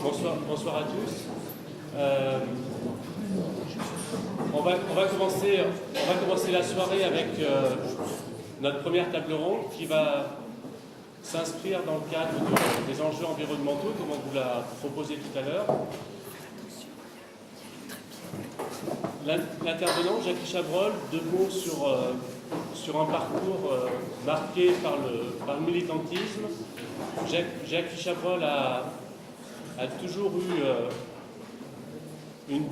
Bonsoir à tous. On va commencer la soirée avec notre première table ronde qui va s'inscrire dans le cadre des enjeux environnementaux, comme on vous l'a proposé tout à l'heure. L'intervenant, Jackie Chabrol, deux mots sur un parcours marqué par le militantisme. Jackie Chabrol a toujours eu une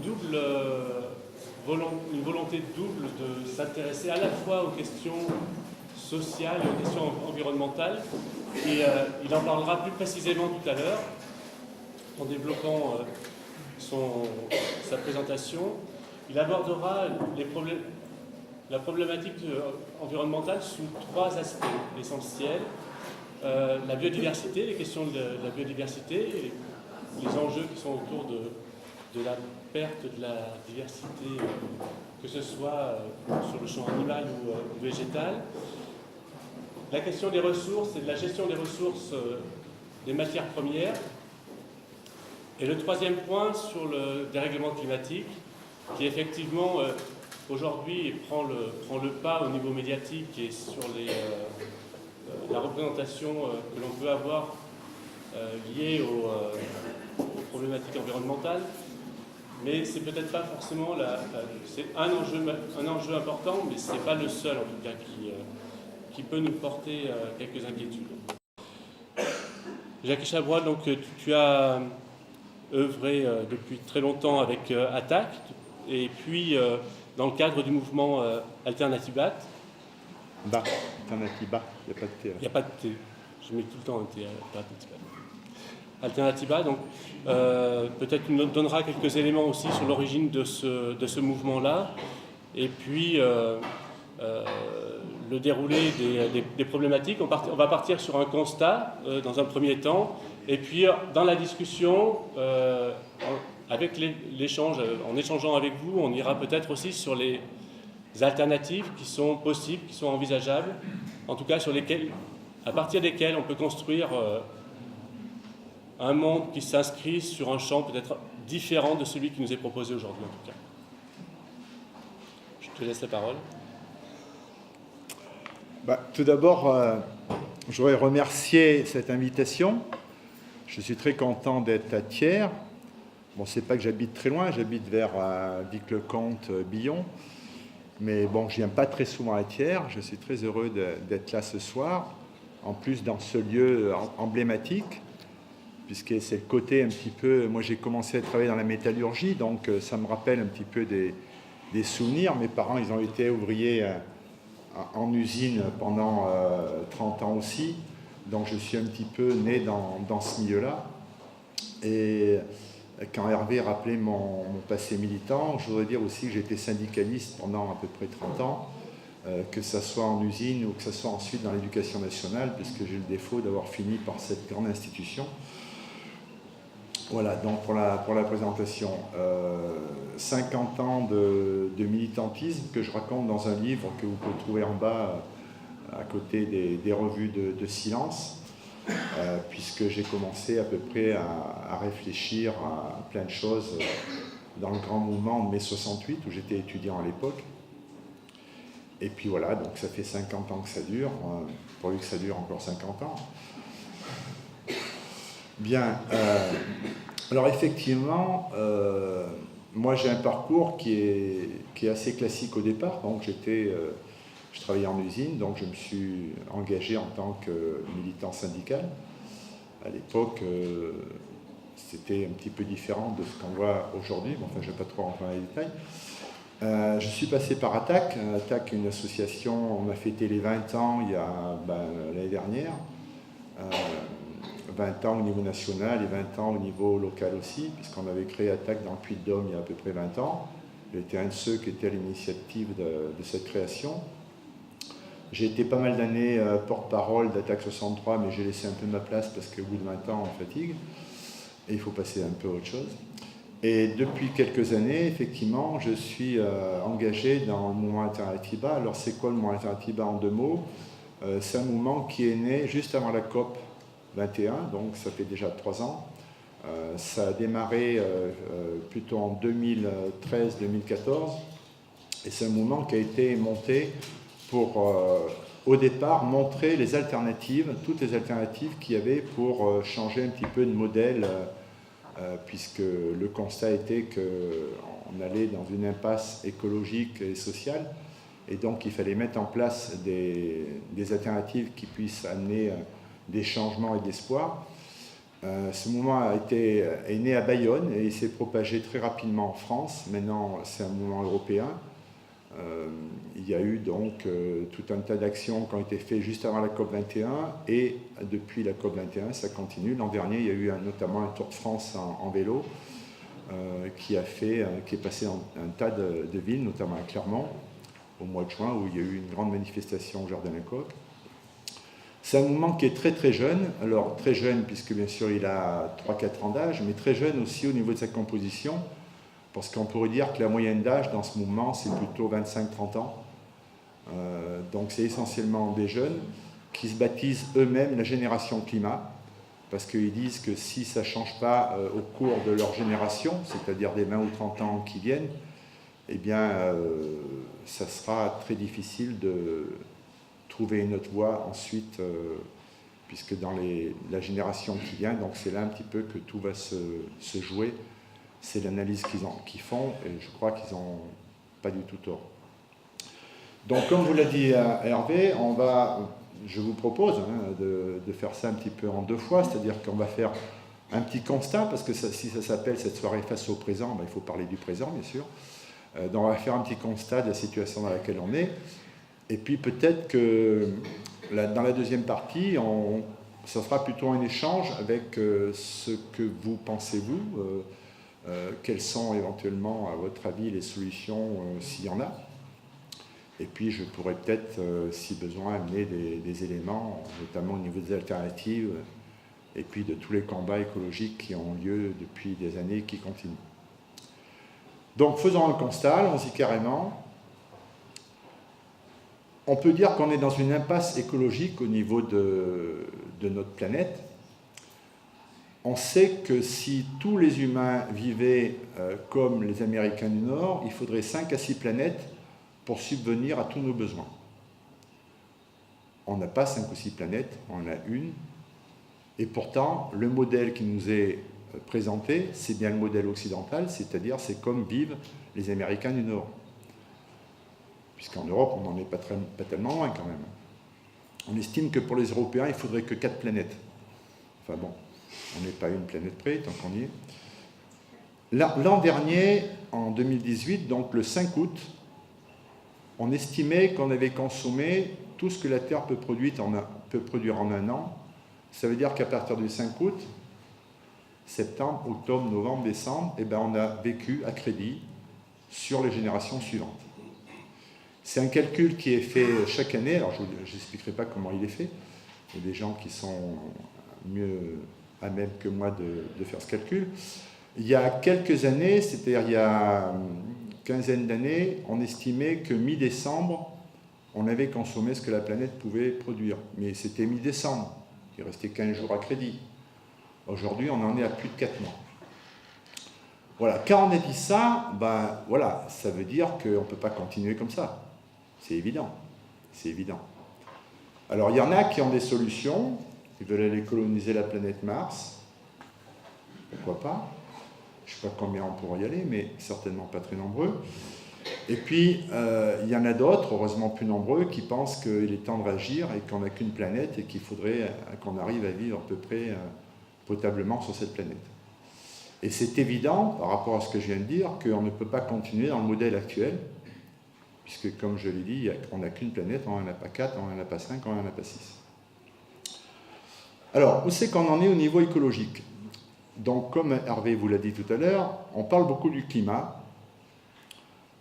volonté double de s'intéresser à la fois aux questions sociales et aux questions environnementales. Et il en parlera plus précisément tout à l'heure, en développant sa présentation. Il abordera la problématique environnementale sous trois aspects essentiels. La biodiversité, les questions de la biodiversité, et les enjeux qui sont autour de la perte de la diversité, que ce soit sur le champ animal ou végétal. La question des ressources et de la gestion des ressources des matières premières. Et le troisième point sur le dérèglement climatique, qui effectivement aujourd'hui prend le pas au niveau médiatique et sur la représentation que l'on peut avoir liée aux problématiques environnementales. Mais c'est peut-être pas forcément c'est un enjeu important, mais ce n'est pas le seul en tout cas qui peut nous porter quelques inquiétudes. Jackie Chabrol, donc tu as œuvré depuis très longtemps avec ATTAC, et puis dans le cadre du mouvement Alternatibat. Alternatiba, il n'y a pas de T. Il n'y a pas de T, je mets tout le temps un T. Alternatiba, donc peut-être tu nous donneras quelques éléments aussi sur l'origine de ce mouvement-là, et puis le déroulé des problématiques. On va partir sur un constat dans un premier temps, et puis dans la discussion, avec l'échange, en échangeant avec vous, on ira peut-être aussi sur les alternatives qui sont possibles, qui sont envisageables, en tout cas à partir desquelles on peut construire un monde qui s'inscrit sur un champ peut-être différent de celui qui nous est proposé aujourd'hui en tout cas. Je te laisse la parole. Tout d'abord, je voudrais remercier cette invitation. Je suis très content d'être à Thiers. Bon, c'est pas que j'habite très loin, j'habite vers Vic-le-Comte, Billon. Mais bon, je viens pas très souvent à Thiers. Je suis très heureux d'être là ce soir. En plus, dans ce lieu emblématique, puisque c'est le côté un petit peu... Moi, j'ai commencé à travailler dans la métallurgie, donc ça me rappelle un petit peu des souvenirs. Mes parents, ils ont été ouvriers en usine pendant 30 ans aussi. Donc, je suis un petit peu né dans ce milieu-là. Et quand Hervé rappelait mon passé militant, je voudrais dire aussi que j'ai été syndicaliste pendant à peu près 30 ans, que ce soit en usine ou que ce soit ensuite dans l'éducation nationale, puisque j'ai le défaut d'avoir fini par cette grande institution. Voilà, donc pour la présentation, 50 ans de militantisme que je raconte dans un livre que vous pouvez trouver en bas, à côté des revues de silence, puisque j'ai commencé à peu près à réfléchir à plein de choses dans le grand mouvement de mai 68, où j'étais étudiant à l'époque. Et puis voilà, donc ça fait 50 ans que ça dure, pourvu que ça dure encore 50 ans. Bien, alors effectivement, moi j'ai un parcours qui est assez classique au départ, donc je travaillais en usine, donc je me suis engagé en tant que militant syndical. À l'époque, c'était un petit peu différent de ce qu'on voit aujourd'hui, mais enfin je ne vais pas trop rentrer dans les détails. Je suis passé par ATTAC. ATTAC est une association, on a fêté les 20 ans il y a l'année dernière. 20 ans au niveau national et 20 ans au niveau local aussi, puisqu'on avait créé ATTAC dans le Puy-de-Dôme il y a à peu près 20 ans. J'étais un de ceux qui étaient à l'initiative de cette création. J'ai été pas mal d'années porte-parole d'ATTAC 63, mais j'ai laissé un peu ma place parce qu'au bout de 20 ans, on fatigue. Et il faut passer un peu à autre chose. Et depuis quelques années, effectivement, je suis engagé dans le mouvement Alternatiba. Alors, c'est quoi le mouvement Alternatiba en deux mots? C'est un mouvement qui est né juste avant la COP 21, donc ça fait déjà 3 ans, Ça a démarré plutôt en 2013-2014 et c'est un mouvement qui a été monté pour, au départ, montrer les alternatives, toutes les alternatives qu'il y avait pour changer un petit peu de modèle, puisque le constat était qu'on allait dans une impasse écologique et sociale, et donc il fallait mettre en place des alternatives qui puissent amener des changements et de l'espoir. Ce mouvement est né à Bayonne et il s'est propagé très rapidement en France. Maintenant, c'est un mouvement européen. Il y a eu donc tout un tas d'actions qui ont été faites juste avant la COP21 et depuis la COP21, ça continue. L'an dernier, il y a eu notamment un Tour de France en vélo qui est passé dans un tas de villes, notamment à Clermont, au mois de juin, où il y a eu une grande manifestation au Jardin de Coq. C'est un mouvement qui est très très jeune, alors très jeune puisque bien sûr il a 3-4 ans d'âge, mais très jeune aussi au niveau de sa composition, parce qu'on pourrait dire que la moyenne d'âge dans ce mouvement c'est plutôt 25-30 ans. Donc c'est essentiellement des jeunes qui se baptisent eux-mêmes la génération climat, parce qu'ils disent que si ça ne change pas au cours de leur génération, c'est-à-dire des 20 ou 30 ans qui viennent, eh bien ça sera très difficile de trouver une autre voie ensuite, puisque dans la génération qui vient, donc c'est là un petit peu que tout va se jouer. C'est l'analyse qu'ils font, et je crois qu'ils n'ont pas du tout tort. Donc comme vous l'a dit Hervé, je vous propose de faire ça un petit peu en deux fois, c'est-à-dire qu'on va faire un petit constat, parce que si ça s'appelle cette soirée face au présent, il faut parler du présent bien sûr. Donc on va faire un petit constat de la situation dans laquelle on est. Et puis peut-être que dans la deuxième partie, ça sera plutôt un échange avec ce que vous pensez, vous, quelles sont éventuellement, à votre avis, les solutions, s'il y en a. Et puis je pourrais peut-être, si besoin, amener des éléments, notamment au niveau des alternatives, et puis de tous les combats écologiques qui ont lieu depuis des années et qui continuent. Donc faisons un constat, allons-y carrément. On peut dire qu'on est dans une impasse écologique au niveau de notre planète. On sait que si tous les humains vivaient comme les Américains du Nord, il faudrait 5 à 6 planètes pour subvenir à tous nos besoins. On n'a pas 5 ou 6 planètes, on en a une. Et pourtant, le modèle qui nous est présenté, c'est bien le modèle occidental, c'est-à-dire c'est comme vivent les Américains du Nord. Puisqu'en Europe, on n'en est pas tellement loin quand même. On estime que pour les Européens, il ne faudrait que 4 planètes. Enfin bon, on n'est pas une planète près, tant qu'on y est. L'an dernier, en 2018, donc le 5 août, on estimait qu'on avait consommé tout ce que la Terre peut produire en un an. Ça veut dire qu'à partir du 5 août, septembre, octobre, novembre, décembre, on a vécu à crédit sur les générations suivantes. C'est un calcul qui est fait chaque année, alors je n'expliquerai pas comment il est fait, il y a des gens qui sont mieux à même que moi de faire ce calcul. Il y a quelques années, c'est-à-dire il y a une quinzaine d'années, on estimait que mi-décembre, on avait consommé ce que la planète pouvait produire. Mais c'était mi-décembre, il restait 15 jours à crédit. Aujourd'hui, on en est à plus de 4 mois. Voilà, quand on a dit ça, voilà, ça veut dire qu'on ne peut pas continuer comme ça. C'est évident, c'est évident. Alors, il y en a qui ont des solutions, ils veulent aller coloniser la planète Mars, pourquoi pas. Je ne sais pas combien on pourra y aller, mais certainement pas très nombreux. Et puis, il y en a d'autres, heureusement plus nombreux, qui pensent qu'il est temps de réagir et qu'on n'a qu'une planète et qu'il faudrait qu'on arrive à vivre à peu près potablement sur cette planète. Et c'est évident, par rapport à ce que je viens de dire, qu'on ne peut pas continuer dans le modèle actuel, puisque, comme je l'ai dit, on n'a qu'une planète, on n'en a pas 4, on n'en a pas 5, on n'en a pas 6. Alors, où c'est qu'on en est au niveau écologique? Donc, comme Hervé vous l'a dit tout à l'heure, on parle beaucoup du climat.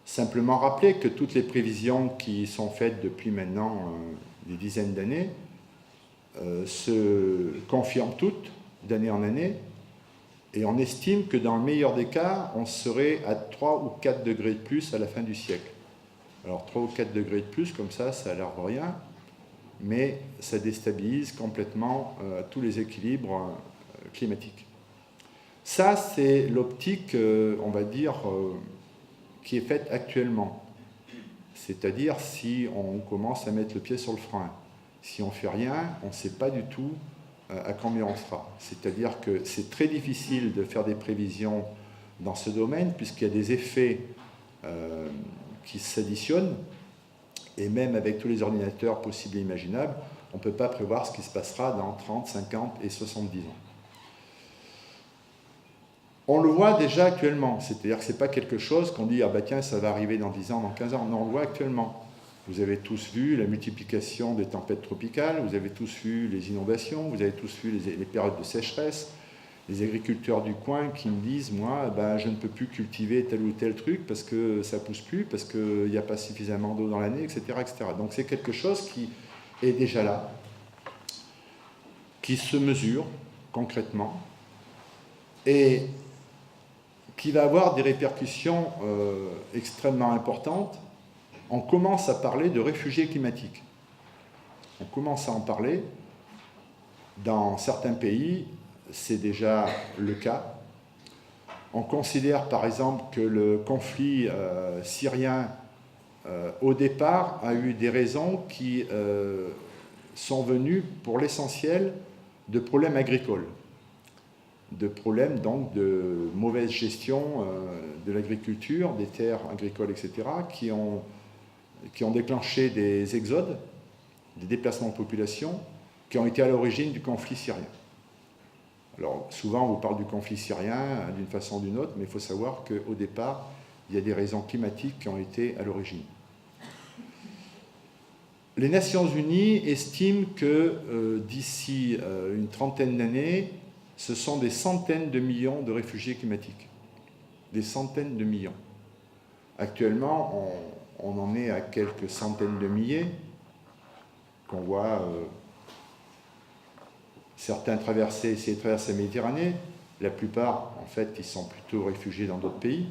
Simplement rappeler que toutes les prévisions qui sont faites depuis maintenant des dizaines d'années se confirment toutes d'année en année, et on estime que dans le meilleur des cas, on serait à 3 ou 4 degrés de plus à la fin du siècle. Alors 3 ou 4 degrés de plus, comme ça a l'air de rien, mais ça déstabilise complètement tous les équilibres climatiques. Ça, c'est l'optique, on va dire, qui est faite actuellement. C'est-à-dire si on commence à mettre le pied sur le frein. Si on ne fait rien, on ne sait pas du tout à combien on sera. C'est-à-dire que c'est très difficile de faire des prévisions dans ce domaine, puisqu'il y a des effets qui s'additionnent, et même avec tous les ordinateurs possibles et imaginables, on ne peut pas prévoir ce qui se passera dans 30, 50 et 70 ans. On le voit déjà actuellement, c'est-à-dire que ce n'est pas quelque chose qu'on dit « Ah bah tiens, ça va arriver dans 10 ans, dans 15 ans ». Non, on le voit actuellement. Vous avez tous vu la multiplication des tempêtes tropicales, vous avez tous vu les inondations, vous avez tous vu les périodes de sécheresse, les agriculteurs du coin qui me disent « Moi, ben, je ne peux plus cultiver tel ou tel truc parce que ça ne pousse plus, parce qu'il n'y a pas suffisamment d'eau dans l'année, etc., etc. » Donc c'est quelque chose qui est déjà là, qui se mesure concrètement, et qui va avoir des répercussions extrêmement importantes. On commence à parler de réfugiés climatiques. On commence à en parler. Dans certains pays, c'est déjà le cas. On considère par exemple que le conflit syrien, au départ, a eu des raisons qui sont venues, pour l'essentiel, de problèmes agricoles. De problèmes donc de mauvaise gestion de l'agriculture, des terres agricoles, etc., qui ont déclenché des exodes, des déplacements de population, qui ont été à l'origine du conflit syrien. Alors souvent on vous parle du conflit syrien d'une façon ou d'une autre, mais il faut savoir qu'au départ, il y a des raisons climatiques qui ont été à l'origine. Les Nations Unies estiment que d'ici une trentaine d'années, ce sont des centaines de millions de réfugiés climatiques. Des centaines de millions. Actuellement, on en est à quelques centaines de milliers, qu'on voit certains essayer de traverser la Méditerranée. La plupart, en fait, ils sont plutôt réfugiés dans d'autres pays,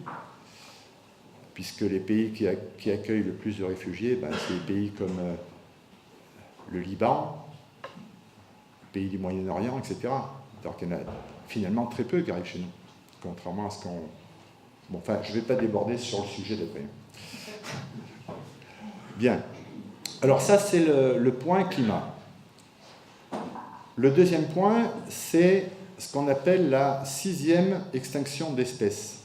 puisque les pays qui accueillent le plus de réfugiés, ben, c'est des pays comme le Liban, les pays du Moyen-Orient, etc. Alors qu'il y en a finalement très peu qui arrivent chez nous, contrairement à ce qu'on... Bon, enfin, je ne vais pas déborder sur le sujet d'après. Bien. Alors ça, c'est le point climat. Le deuxième point, c'est ce qu'on appelle la 6e extinction d'espèces.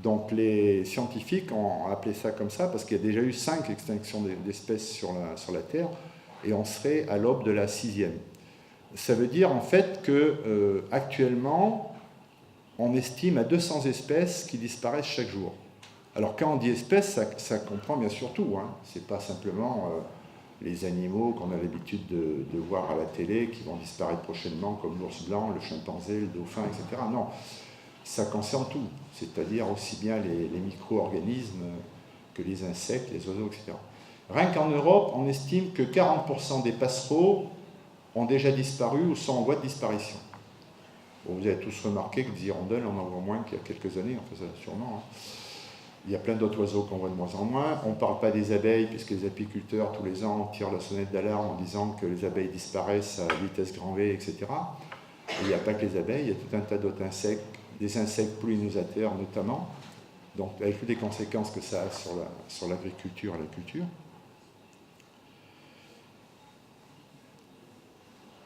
Donc les scientifiques ont appelé ça comme ça parce qu'il y a déjà eu 5 extinctions d'espèces sur la Terre, et on serait à l'aube de la 6e. Ça veut dire en fait que actuellement, on estime à 200 espèces qui disparaissent chaque jour. Alors quand on dit espèces, ça comprend bien sûr tout. Hein. Ce n'est pas simplement les animaux qu'on a l'habitude de voir à la télé qui vont disparaître prochainement, comme l'ours blanc, le chimpanzé, le dauphin, etc. Non, ça concerne tout, c'est-à-dire aussi bien les micro-organismes que les insectes, les oiseaux, etc. Rien qu'en Europe, on estime que 40% des passereaux ont déjà disparu ou sont en voie de disparition. Bon, vous avez tous remarqué que des hirondelles, on en voit moins qu'il y a quelques années, enfin ça sûrement. Hein. Il y a plein d'autres oiseaux qu'on voit de moins en moins. On ne parle pas des abeilles, puisque les apiculteurs, tous les ans, tirent la sonnette d'alarme en disant que les abeilles disparaissent à vitesse grand V, etc. Et il n'y a pas que les abeilles, il y a tout un tas d'autres insectes, des insectes pollinisateurs notamment, donc avec toutes les conséquences que ça a sur l'agriculture et la culture.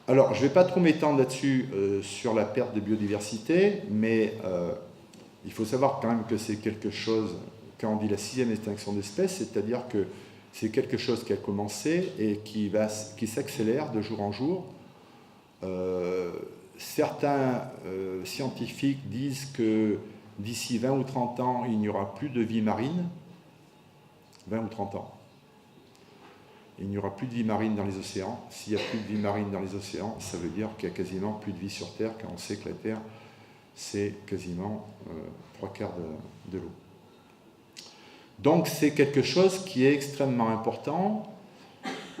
Alors, je ne vais pas trop m'étendre là-dessus sur la perte de biodiversité, mais il faut savoir quand même que c'est quelque chose, quand on dit la 6e extinction d'espèces, c'est-à-dire que c'est quelque chose qui a commencé et qui s'accélère de jour en jour. Certains scientifiques disent que d'ici 20 ou 30 ans, il n'y aura plus de vie marine. 20 ou 30 ans. Il n'y aura plus de vie marine dans les océans. S'il n'y a plus de vie marine dans les océans, ça veut dire qu'il n'y a quasiment plus de vie sur Terre, car on sait que la Terre, c'est quasiment 3/4 de l'eau. Donc c'est quelque chose qui est extrêmement important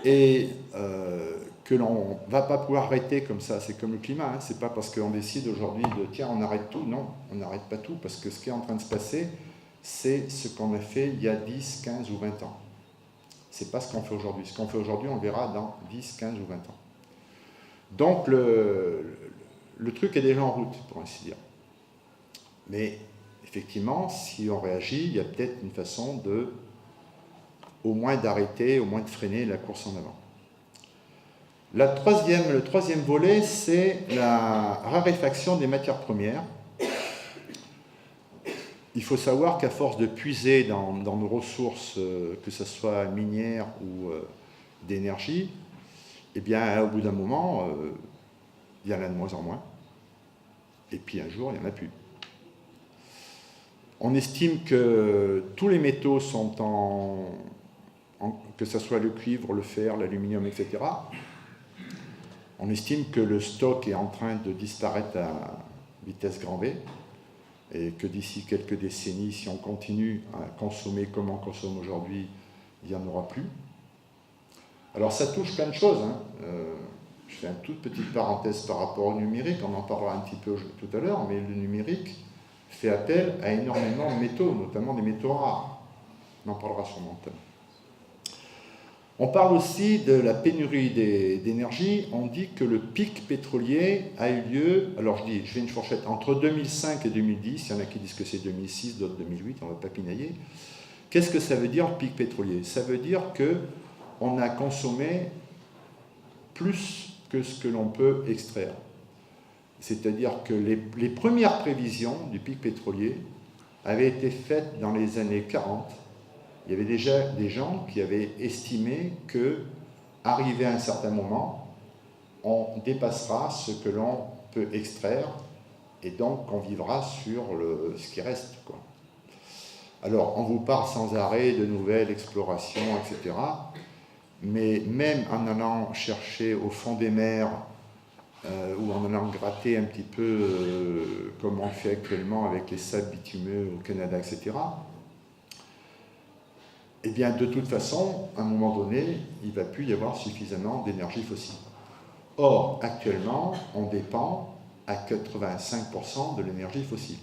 et que l'on ne va pas pouvoir arrêter comme ça. C'est comme le climat, hein. C'est pas parce qu'on décide aujourd'hui de tiens, on arrête tout. Non, on n'arrête pas tout, parce que ce qui est en train de se passer, c'est ce qu'on a fait il y a 10, 15 ou 20 ans. C'est pas ce qu'on fait aujourd'hui. Ce qu'on fait aujourd'hui, on le verra dans 10, 15 ou 20 ans. Donc le truc est déjà en route, pour ainsi dire. Mais effectivement, si on réagit, il y a peut-être une façon au moins d'arrêter, au moins de freiner la course en avant. Le troisième volet, c'est la raréfaction des matières premières. Il faut savoir qu'à force de puiser dans nos ressources, que ce soit minières ou d'énergie, eh bien, au bout d'un moment, il y en a de moins en moins. Et puis un jour, il n'y en a plus. On estime que tous les métaux sont que ce soit le cuivre, le fer, l'aluminium, etc. On estime que le stock est en train de disparaître à vitesse grand V et que d'ici quelques décennies, si on continue à consommer comme on consomme aujourd'hui, il n'y en aura plus. Alors ça touche plein de choses. Je fais une toute petite parenthèse par rapport au numérique, on en parlera un petit peu tout à l'heure, mais le numérique fait appel à énormément de métaux, notamment des métaux rares. On en parlera sûrement tout à l'heure. On parle aussi de la pénurie d'énergie. On dit que le pic pétrolier a eu lieu, alors je fais une fourchette, entre 2005 et 2010, il y en a qui disent que c'est 2006, d'autres 2008, on ne va pas pinailler. Qu'est-ce que ça veut dire, le pic pétrolier? Ça veut dire qu'on a consommé plus que ce que l'on peut extraire. C'est-à-dire que les premières prévisions du pic pétrolier avaient été faites dans les années 40. Il y avait déjà des gens qui avaient estimé qu'arrivé à un certain moment, on dépassera ce que l'on peut extraire et donc on vivra sur ce qui reste, quoi. Alors, on vous parle sans arrêt de nouvelles explorations, etc. Mais même en allant chercher au fond des mers ou en allant gratter un petit peu comme on le fait actuellement avec les sables bitumeux au Canada, etc., eh bien, de toute façon, à un moment donné, il ne va plus y avoir suffisamment d'énergie fossile. Or, actuellement, on dépend à 85% de l'énergie fossile.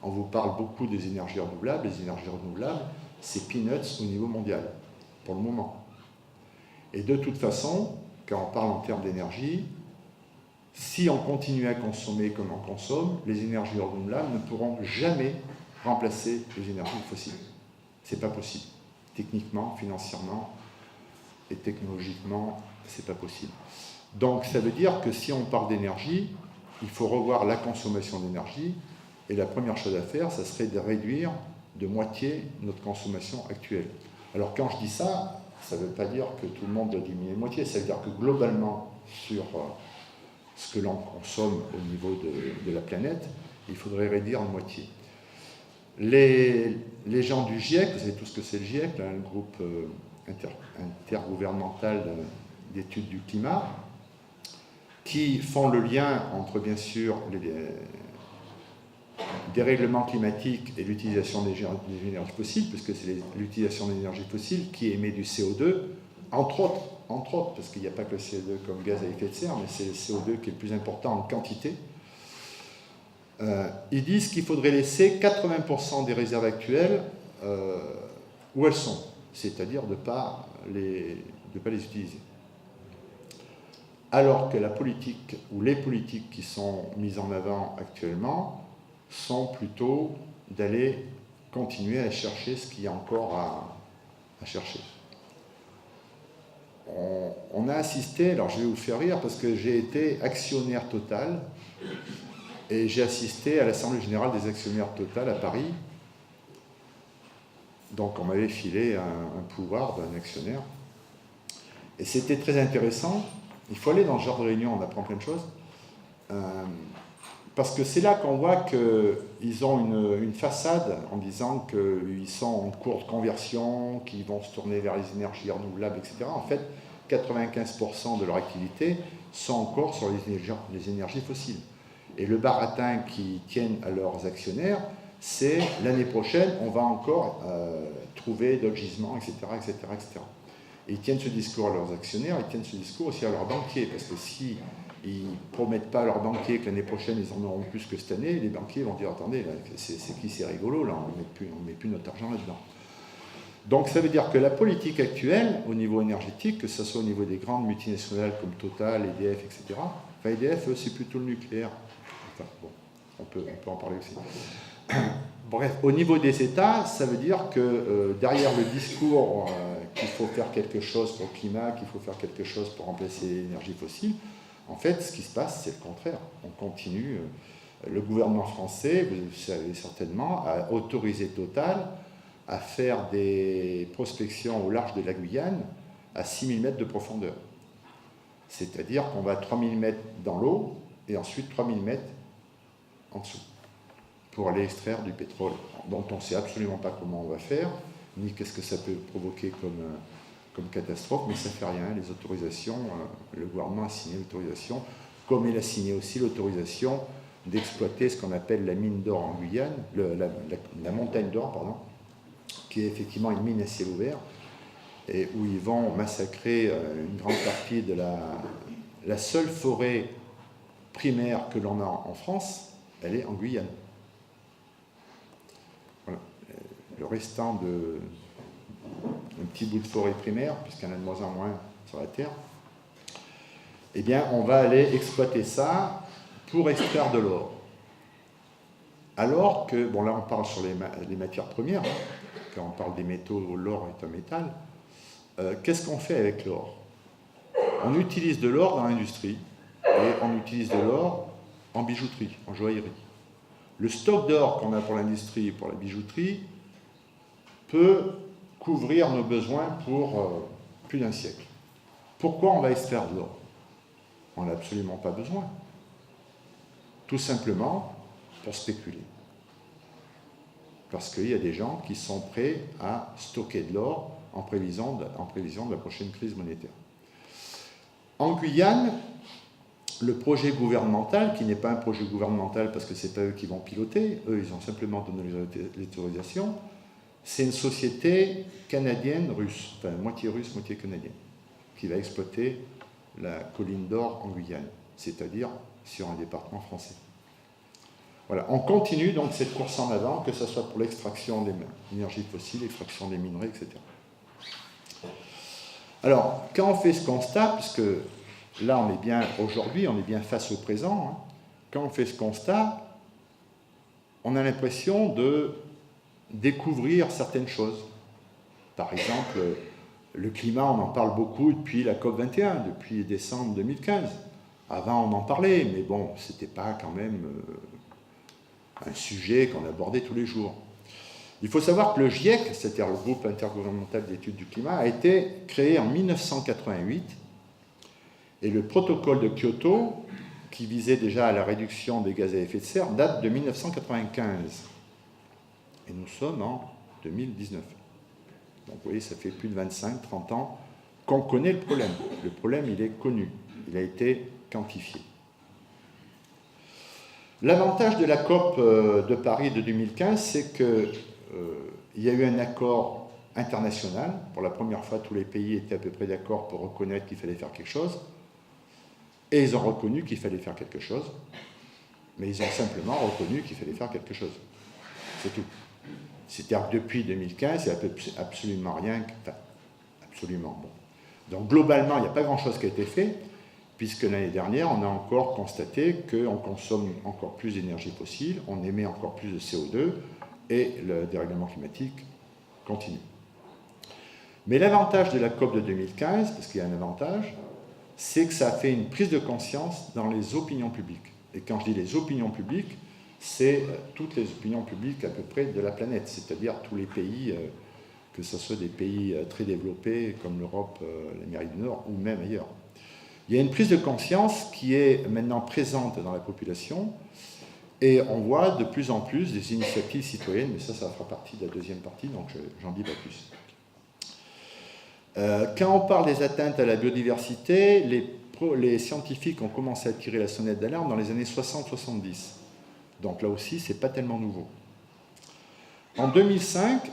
On vous parle beaucoup des énergies renouvelables. Les énergies renouvelables, c'est peanuts au niveau mondial, pour le moment. Et de toute façon, quand on parle en termes d'énergie, si on continue à consommer comme on consomme, les énergies renouvelables ne pourront jamais remplacer les énergies fossiles. Ce n'est pas possible. Techniquement, financièrement et technologiquement, ce n'est pas possible. Donc ça veut dire que si on parle d'énergie, il faut revoir la consommation d'énergie, et la première chose à faire, ça serait de réduire de moitié notre consommation actuelle. Alors quand je dis ça, ça ne veut pas dire que tout le monde doit diminuer de moitié, ça veut dire que globalement, sur ce que l'on consomme au niveau de la planète, il faudrait réduire de moitié. Les gens du GIEC, vous savez tout ce que c'est le GIEC, là, le groupe intergouvernemental d'études du climat, qui font le lien entre, bien sûr, les dérèglements climatiques et l'utilisation des énergies fossiles, puisque c'est l'utilisation des énergies fossiles qui émet du CO2, entre autres, parce qu'il n'y a pas que le CO2 comme gaz à effet de serre, mais c'est le CO2 qui est le plus important en quantité. Ils disent qu'il faudrait laisser 80% des réserves actuelles où elles sont, c'est-à-dire de ne pas les utiliser. Alors que la politique ou les politiques qui sont mises en avant actuellement sont plutôt d'aller continuer à chercher ce qu'il y a encore à chercher. On a assisté, alors je vais vous faire rire parce que j'ai été actionnaire Total et j'ai assisté à l'Assemblée Générale des Actionnaires Total à Paris. Donc on m'avait filé un pouvoir d'un actionnaire. Et c'était très intéressant. Il faut aller dans ce genre de réunion, on apprend plein de choses. Parce que c'est là qu'on voit qu'ils ont une façade en disant qu'ils sont en cours de conversion, qu'ils vont se tourner vers les énergies renouvelables, etc. En fait, 95% de leur activité sont encore sur les énergies fossiles. Et le baratin qu'ils tiennent à leurs actionnaires, c'est l'année prochaine, on va encore trouver d'autres gisements, etc., etc., etc. Et ils tiennent ce discours à leurs actionnaires, ils tiennent ce discours aussi à leurs banquiers, parce que si ils ne promettent pas à leurs banquiers que l'année prochaine, ils en auront plus que cette année, les banquiers vont dire, attendez, c'est qui, c'est rigolo, là, on ne met plus notre argent là-dedans. Donc ça veut dire que la politique actuelle, au niveau énergétique, que ce soit au niveau des grandes multinationales comme Total, EDF, etc., enfin EDF, c'est plutôt le nucléaire. Enfin, bon, on peut en parler aussi. Bref, au niveau des États, ça veut dire que derrière le discours qu'il faut faire quelque chose pour le climat, qu'il faut faire quelque chose pour remplacer l'énergie fossile, en fait, ce qui se passe, c'est le contraire. On continue. Le gouvernement français, vous le savez certainement, a autorisé Total à faire des prospections au large de la Guyane à 6000 mètres de profondeur. C'est-à-dire qu'on va à 3000 mètres dans l'eau et ensuite 3000 mètres en dessous pour aller extraire du pétrole dont on ne sait absolument pas comment on va faire, ni qu'est-ce que ça peut provoquer comme catastrophe, mais ça ne fait rien. Les autorisations, le gouvernement a signé l'autorisation, comme il a signé aussi l'autorisation d'exploiter ce qu'on appelle la mine d'or en Guyane, la montagne d'or, pardon, qui est effectivement une mine à ciel ouvert, et où ils vont massacrer une grande partie de la seule forêt primaire que l'on a en France, elle est en Guyane. Voilà. Le restant un petit bout de forêt primaire, puisqu'il y en a de moins en moins sur la Terre, eh bien, on va aller exploiter ça pour extraire de l'or. Alors que, bon là on parle sur les matières premières, hein, quand on parle des métaux, l'or est un métal, qu'est-ce qu'on fait avec l'or? On utilise de l'or dans l'industrie et on utilise de l'or en bijouterie, en joaillerie. Le stock d'or qu'on a pour l'industrie et pour la bijouterie peut couvrir nos besoins pour plus d'un siècle. Pourquoi on va extraire de l'or? On n'a absolument pas besoin. Tout simplement pour spéculer. Parce qu'il y a des gens qui sont prêts à stocker de l'or en prévision de la prochaine crise monétaire. En Guyane, le projet gouvernemental, qui n'est pas un projet gouvernemental parce que ce n'est pas eux qui vont piloter, eux ils ont simplement donné l'autorisation, c'est une société canadienne-russe, enfin moitié russe, moitié canadienne, qui va exploiter la colline d'or en Guyane, c'est-à-dire sur un département français. Voilà, on continue donc cette course en avant, que ce soit pour l'extraction des énergies fossiles, l'extraction des minerais, etc. Alors, quand on fait ce constat, puisque là on est bien aujourd'hui, on est bien face au présent, hein, quand on fait ce constat, on a l'impression de découvrir certaines choses. Par exemple, le climat, on en parle beaucoup depuis la COP21, depuis décembre 2015. Avant, on en parlait, mais bon, c'était pas quand même un sujet qu'on abordait tous les jours. Il faut savoir que le GIEC, c'est-à-dire le groupe intergouvernemental d'études du climat, a été créé en 1988, et le protocole de Kyoto, qui visait déjà à la réduction des gaz à effet de serre, date de 1995. Et nous sommes en 2019. Donc vous voyez, ça fait plus de 25-30 ans qu'on connaît le problème. Le problème, il est connu, il a été quantifié. L'avantage de la COP de Paris de 2015, c'est qu'il y a eu un accord international. Pour la première fois, tous les pays étaient à peu près d'accord pour reconnaître qu'il fallait faire quelque chose. Et ils ont reconnu qu'il fallait faire quelque chose. Mais ils ont simplement reconnu qu'il fallait faire quelque chose. C'est tout. C'est-à-dire que depuis 2015, il n'y a absolument rien. Enfin, absolument. Bon. Donc globalement, il n'y a pas grand-chose qui a été fait, puisque l'année dernière, on a encore constaté qu'on consomme encore plus d'énergie fossile, on émet encore plus de CO2, et le dérèglement climatique continue. Mais l'avantage de la COP de 2015, parce qu'il y a un avantage, c'est que ça a fait une prise de conscience dans les opinions publiques. Et quand je dis les opinions publiques, c'est toutes les opinions publiques à peu près de la planète, c'est-à-dire tous les pays, que ce soit des pays très développés comme l'Europe, l'Amérique du Nord ou même ailleurs. Il y a une prise de conscience qui est maintenant présente dans la population et on voit de plus en plus des initiatives citoyennes, mais ça fera partie de la deuxième partie, donc j'en dis pas plus. Quand on parle des atteintes à la biodiversité, les scientifiques ont commencé à tirer la sonnette d'alarme dans les années 60-70. Donc là aussi, ce n'est pas tellement nouveau. En 2005,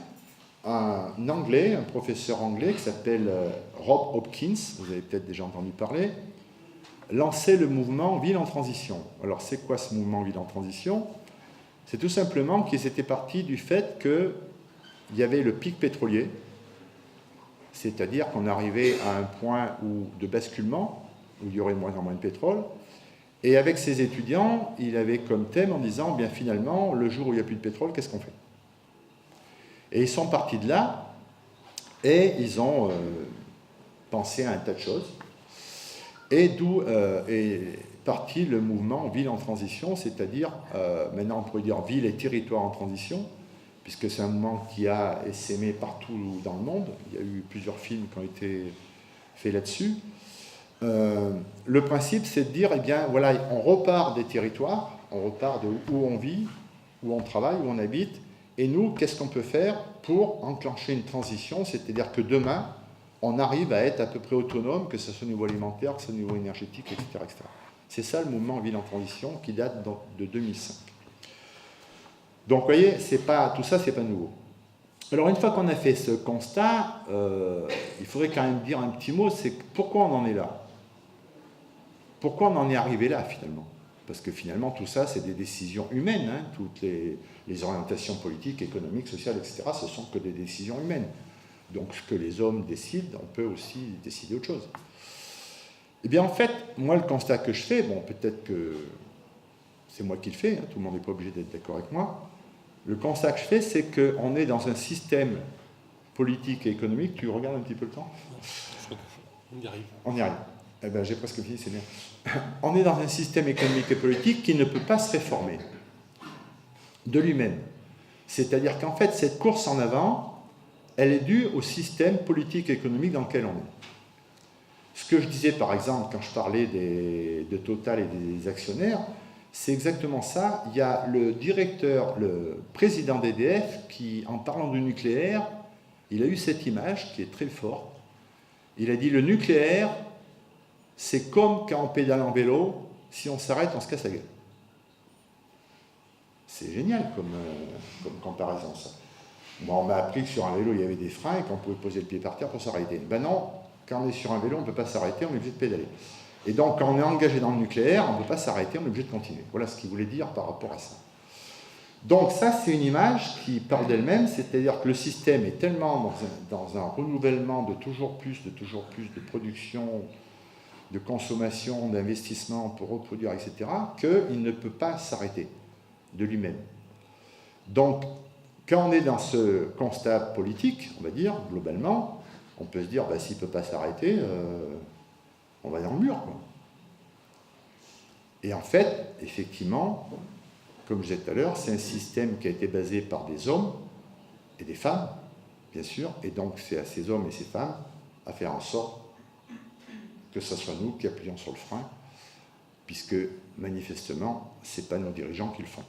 un Anglais, un professeur anglais qui s'appelle Rob Hopkins, vous avez peut-être déjà entendu parler, lançait le mouvement Ville en transition. Alors c'est quoi ce mouvement Ville en transition? C'est tout simplement qu'ils étaient partis du fait qu'il y avait le pic pétrolier, c'est-à-dire qu'on arrivait à un point de basculement, où il y aurait de moins en moins de pétrole, Et avec ses étudiants, il avait comme thème en disant, bien finalement, le jour où il n'y a plus de pétrole, qu'est-ce qu'on fait? Et ils sont partis de là, et ils ont pensé à un tas de choses. Et d'où est parti le mouvement Ville en transition, c'est-à-dire, maintenant on pourrait dire Ville et territoire en transition, puisque c'est un mouvement qui a essaimé partout dans le monde. Il y a eu plusieurs films qui ont été faits là-dessus. Le principe, c'est de dire, eh bien, voilà, on repart des territoires, on repart de où on vit, où on travaille, où on habite, et nous, qu'est-ce qu'on peut faire pour enclencher une transition, c'est-à-dire que demain, on arrive à être à peu près autonome, que ce soit au niveau alimentaire, que ce soit au niveau énergétique, etc. etc. C'est ça le mouvement Ville en transition qui date de 2005. Donc, vous voyez, tout ça, c'est pas nouveau. Alors, une fois qu'on a fait ce constat, il faudrait quand même dire un petit mot, c'est pourquoi on en est là? Pourquoi on en est arrivé là, finalement? Parce que finalement, tout ça, c'est des décisions humaines. Hein. Toutes les orientations politiques, économiques, sociales, etc., ce sont que des décisions humaines. Donc, ce que les hommes décident, on peut aussi décider autre chose. Eh bien, en fait, moi, le constat que je fais, bon, peut-être que c'est moi qui le fais, hein, tout le monde n'est pas obligé d'être d'accord avec moi. Le constat que je fais, c'est qu'on est dans un système politique et économique. Tu regardes un petit peu le temps? On y arrive. On y arrive. Eh bien, j'ai presque fini, c'est bien. On est dans un système économique et politique qui ne peut pas se réformer de lui-même. C'est-à-dire qu'en fait, cette course en avant, elle est due au système politique et économique dans lequel on est. Ce que je disais, par exemple, quand je parlais de Total et des actionnaires, c'est exactement ça. Il y a le directeur, le président d'EDF, qui, en parlant du nucléaire, il a eu cette image qui est très forte. Il a dit, le nucléaire, c'est comme quand on pédale en vélo, si on s'arrête, on se casse la gueule. C'est génial comme comparaison, ça. Moi, on m'a appris que sur un vélo, il y avait des freins et qu'on pouvait poser le pied par terre pour s'arrêter. Ben non, quand on est sur un vélo, on ne peut pas s'arrêter, on est obligé de pédaler. Et donc, quand on est engagé dans le nucléaire, on ne peut pas s'arrêter, on est obligé de continuer. Voilà ce qu'il voulait dire par rapport à ça. Donc ça, c'est une image qui parle d'elle-même, c'est-à-dire que le système est tellement dans un renouvellement de toujours plus de production, de consommation, d'investissement pour reproduire, etc., qu'il ne peut pas s'arrêter de lui-même. Donc, quand on est dans ce constat politique, on va dire, globalement, on peut se dire, bah, s'il ne peut pas s'arrêter, on va dans le mur, quoi. Et en fait, effectivement, comme je disais tout à l'heure, c'est un système qui a été basé par des hommes et des femmes, bien sûr, et donc c'est à ces hommes et ces femmes à faire en sorte que ce soit nous qui appuyons sur le frein, puisque manifestement, ce n'est pas nos dirigeants qui le font.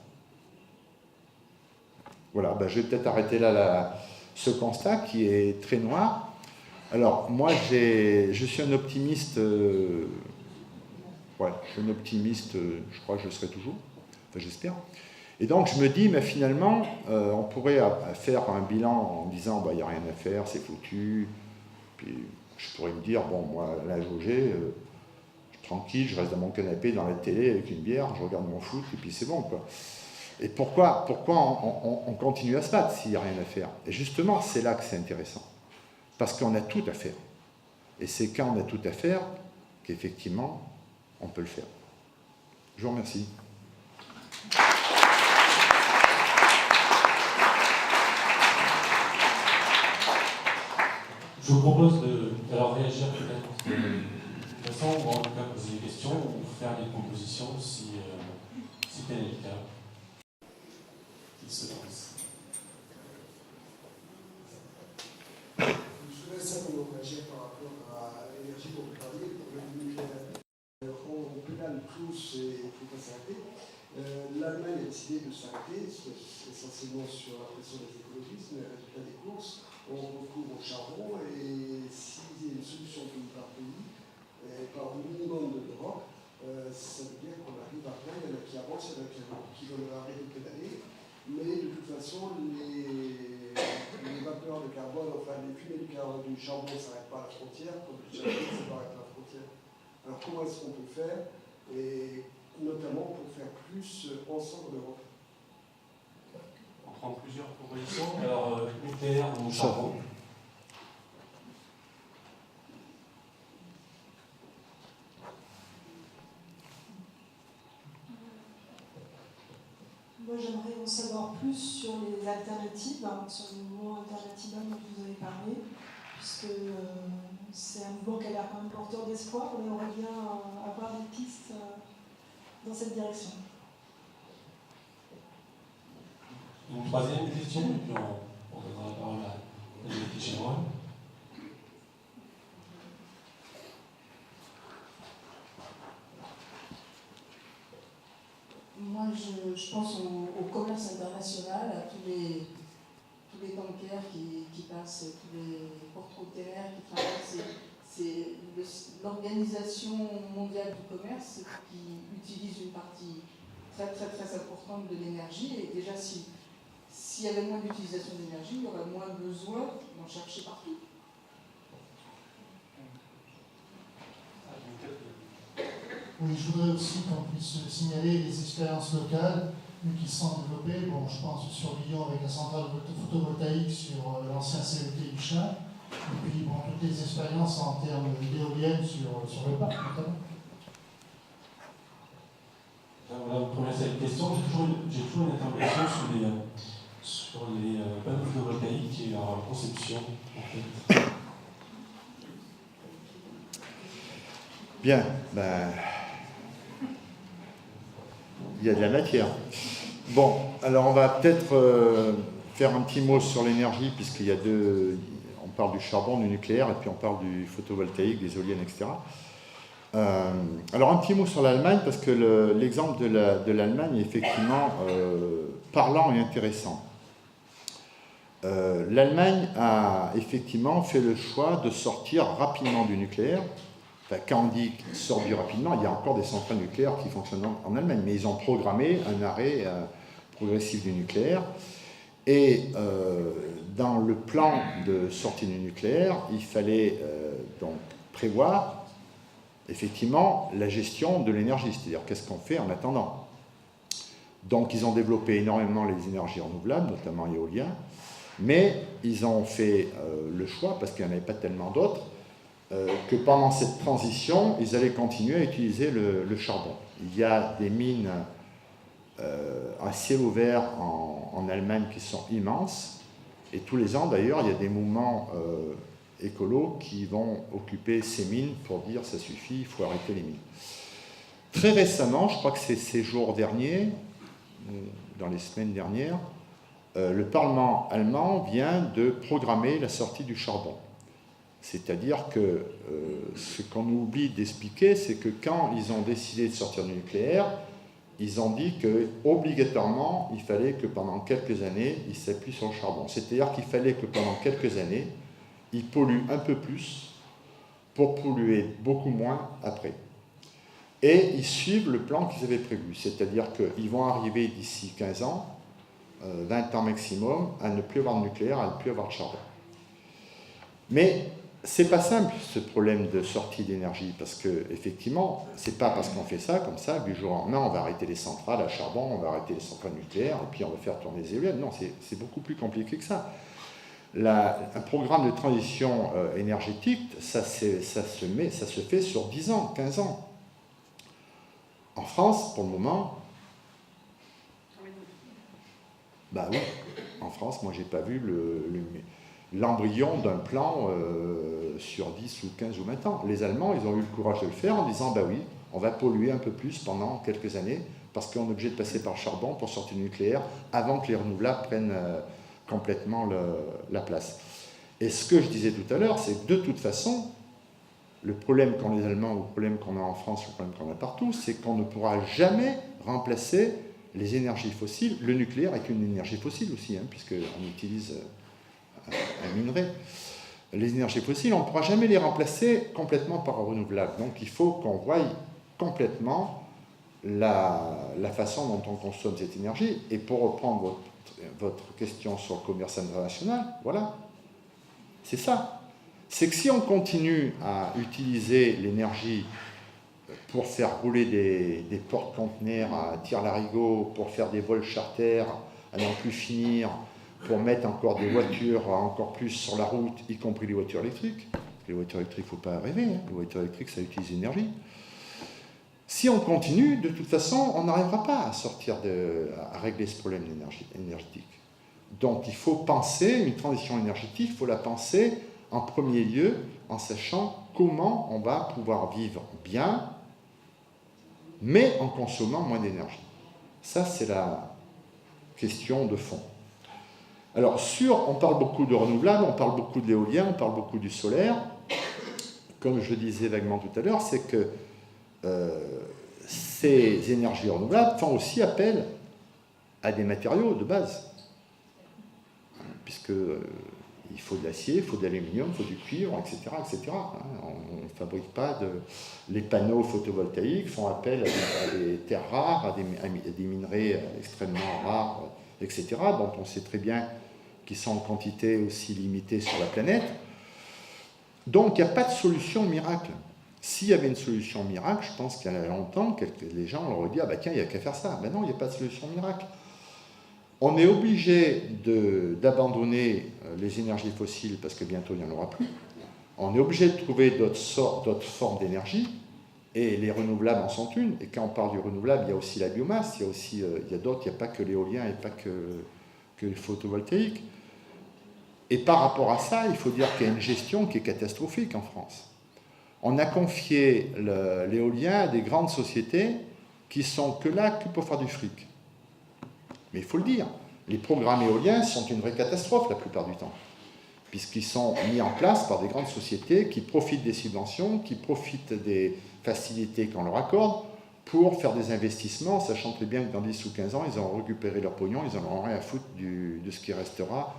Voilà, ben, je vais peut-être arrêter là ce constat qui est très noir. Alors, moi, je suis un optimiste, je suis un optimiste, je crois que je le serai toujours, enfin j'espère. Et donc, je me dis, mais finalement, on pourrait faire un bilan en disant, bah, il n'y a rien à faire, c'est foutu. Puis, je pourrais me dire, bon, moi, là, Jauger, tranquille, je reste dans mon canapé, dans la télé, avec une bière, je regarde mon foot, et puis c'est bon, quoi. Et pourquoi on continue à se battre s'il n'y a rien à faire? Et justement, c'est là que c'est intéressant. Parce qu'on a tout à faire. Et c'est quand on a tout à faire qu'effectivement, on peut le faire. Je vous remercie. Je vous propose de réagir peut-être de toute façon, ou en tout cas poser des questions, ou faire des propositions si tel est le cas. Qui se lance. Je voudrais simplement réagir par rapport à l'énergie dont vous parliez, pour le nucléaire. On pédale tous et il ne faut pas s'arrêter. L'Allemagne a décidé de s'arrêter, essentiellement sur la pression des écologistes, mais résultat des courses, on recourt au charbon et s'il y a une solution pays par pays, par le minimum de l'Europe, ça veut dire qu'on arrive à rien, il y en a qui avancent, il y en a qui veulent arrêter de pédaler, mais de toute façon, les vapeurs de carbone, enfin les fumées du charbon ne s'arrêtent pas à la frontière, comme le charbon ne s'arrête pas à la frontière. Alors comment est-ce qu'on peut faire, et notamment pour faire plus ensemble en Europe? On prend plusieurs propositions. Alors, nucléaire ou charbon? sur les alternatives, sur le mouvement Alternativum dont vous avez parlé, puisque c'est un mouvement qui a l'air quand même porteur d'espoir. On aimerait bien avoir des pistes dans cette direction. Une troisième question, et puis on donnera la parole à Olivier Général. Moi, je pense au commerce international, à tous les banquiers qui passent, tous les porte-containers qui traversent. C'est l'Organisation mondiale du commerce qui utilise une partie très très très importante de l'énergie. Et déjà, s'il y avait moins d'utilisation d'énergie, il y aurait moins besoin d'en chercher partout. Oui, je voudrais aussi qu'on puisse signaler les expériences locales qui sont développées. Bon, je pense sur Lyon avec la centrale photovoltaïque sur l'ancien CET du Chat. Et puis, bon, toutes les expériences en termes d'éoliennes sur le parc, notamment. Voilà, pour commencer cette question, j'ai toujours une interrogation sur les panneaux photovoltaïques et leur conception, en fait. Bien, il y a de la matière. Bon, alors on va peut-être faire un petit mot sur l'énergie, puisqu'il y a on parle du charbon, du nucléaire, et puis on parle du photovoltaïque, des éoliennes, etc. Alors un petit mot sur l'Allemagne, parce que l'exemple de l'Allemagne est effectivement parlant et intéressant. L'Allemagne a effectivement fait le choix de sortir rapidement du nucléaire. Enfin, quand on dit sortir rapidement, il y a encore des centrales nucléaires qui fonctionnent en Allemagne, mais ils ont programmé un arrêt progressif du nucléaire. Et dans le plan de sortie du nucléaire, il fallait donc prévoir effectivement la gestion de l'énergie, c'est-à-dire qu'est-ce qu'on fait en attendant. Donc ils ont développé énormément les énergies renouvelables, notamment éolien, mais ils ont fait le choix, parce qu'il n'y en avait pas tellement d'autres, que pendant cette transition, ils allaient continuer à utiliser le charbon. Il y a des mines à ciel ouvert en Allemagne qui sont immenses, et tous les ans d'ailleurs, il y a des mouvements écolos qui vont occuper ces mines pour dire ça suffit, il faut arrêter les mines. Très récemment, je crois que c'est ces jours derniers, dans les semaines dernières, le Parlement allemand vient de programmer la sortie du charbon. C'est-à-dire que ce qu'on oublie d'expliquer, c'est que quand ils ont décidé de sortir du nucléaire, ils ont dit qu'obligatoirement, il fallait que pendant quelques années, ils s'appuient sur le charbon. C'est-à-dire qu'il fallait que pendant quelques années, ils polluent un peu plus pour polluer beaucoup moins après. Et ils suivent le plan qu'ils avaient prévu. C'est-à-dire qu'ils vont arriver d'ici 15 ans, 20 ans maximum, à ne plus avoir de nucléaire, à ne plus avoir de charbon. Mais c'est pas simple, ce problème de sortie d'énergie, parce que effectivement, c'est pas parce qu'on fait ça, comme ça, du jour au lendemain, on va arrêter les centrales à charbon, on va arrêter les centrales nucléaires, et puis on va faire tourner les éoliennes. Non, c'est beaucoup plus compliqué que ça. Un programme de transition énergétique, ça se fait sur 10 ans, 15 ans. En France, pour le moment, bah oui, en France, moi, j'ai pas vu l'embryon d'un plan sur 10 ou 15 ou 20 ans. Les Allemands, ils ont eu le courage de le faire en disant, bah oui, on va polluer un peu plus pendant quelques années, parce qu'on est obligé de passer par le charbon pour sortir du nucléaire, avant que les renouvelables prennent complètement la place. Et ce que je disais tout à l'heure, c'est que de toute façon, le problème qu'ont les Allemands, ou le problème qu'on a en France, ou le problème qu'on a partout, c'est qu'on ne pourra jamais remplacer les énergies fossiles. Le nucléaire est une énergie fossile aussi, hein, puisqu'on utilise un minerai. Les énergies fossiles, on ne pourra jamais les remplacer complètement par un renouvelable. Donc il faut qu'on voie complètement la façon dont on consomme cette énergie. Et pour reprendre votre question sur le commerce international, voilà, c'est ça. C'est que si on continue à utiliser l'énergie pour faire rouler des porte-conteneurs à tire-larigot, pour faire des vols charters à n'en plus finir, pour mettre encore des voitures encore plus sur la route, y compris les voitures électriques. Les voitures électriques, il ne faut pas rêver, hein. Les voitures électriques, ça utilise l'énergie. Si on continue, de toute façon, on n'arrivera pas à régler ce problème énergétique. Donc il faut penser une transition énergétique, il faut la penser en premier lieu en sachant comment on va pouvoir vivre bien, mais en consommant moins d'énergie. Ça, c'est la question de fond. Alors, on parle beaucoup de renouvelables, on parle beaucoup de l'éolien, on parle beaucoup du solaire. Comme je le disais vaguement tout à l'heure, c'est que ces énergies renouvelables font aussi appel à des matériaux de base. Puisque il faut de l'acier, il faut de l'aluminium, il faut du cuivre, etc. etc. On ne fabrique pas les panneaux photovoltaïques font appel à des terres rares, à des minerais extrêmement rares, etc. dont on sait très bien qu'ils sont en quantité aussi limitée sur la planète. Donc il n'y a pas de solution miracle. S'il y avait une solution miracle, je pense qu'il y a longtemps, les gens auraient dit « Ah bah tiens, il n'y a qu'à faire ça ». Ben non, il n'y a pas de solution miracle. On est obligé d'abandonner les énergies fossiles parce que bientôt il n'y en aura plus. On est obligé de trouver d'autres formes d'énergie et les renouvelables en sont une. Et quand on parle du renouvelable, il y a aussi la biomasse, il y a d'autres, il n'y a pas que l'éolien et pas que le photovoltaïque. Et par rapport à ça, il faut dire qu'il y a une gestion qui est catastrophique en France. On a confié l'éolien à des grandes sociétés qui sont que là que pour faire du fric. Mais il faut le dire, les programmes éoliens sont une vraie catastrophe la plupart du temps, puisqu'ils sont mis en place par des grandes sociétés qui profitent des subventions, qui profitent des facilités qu'on leur accorde pour faire des investissements, sachant très bien que dans 10 ou 15 ans, ils auront récupéré leur pognon, ils n'en auront rien à foutre de ce qui restera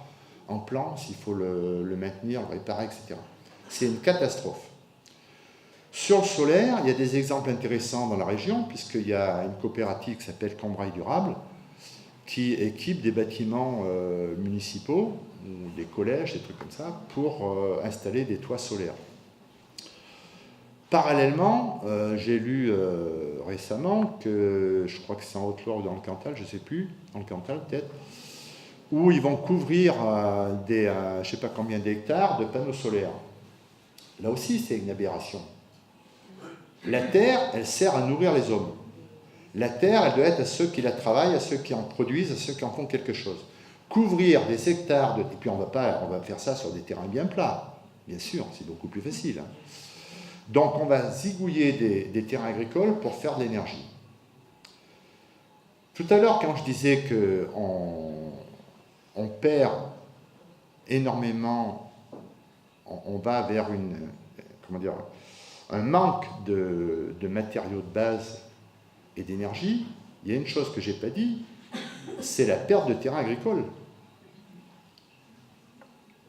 en plan, s'il faut le maintenir, le réparer, etc. C'est une catastrophe. Sur le solaire, il y a des exemples intéressants dans la région, puisqu'il y a une coopérative qui s'appelle Cambrai Durable, qui équipe des bâtiments municipaux, ou des collèges, des trucs comme ça, pour installer des toits solaires. Parallèlement, j'ai lu récemment que, je crois que c'est en Haute-Loire ou dans le Cantal, je ne sais plus, dans le Cantal peut-être, où ils vont couvrir je ne sais pas combien d'hectares de panneaux solaires. Là aussi, c'est une aberration. La terre, elle sert à nourrir les hommes. La terre, elle doit être à ceux qui la travaillent, à ceux qui en produisent, à ceux qui en font quelque chose. Couvrir des hectares et puis on va faire ça sur des terrains bien plats, bien sûr, c'est beaucoup plus facile. Hein. Donc on va zigouiller des terrains agricoles pour faire de l'énergie. Tout à l'heure, quand je disais qu'on perd énormément, on va vers un manque de matériaux de base et d'énergie, il y a une chose que je n'ai pas dit, c'est la perte de terrain agricole.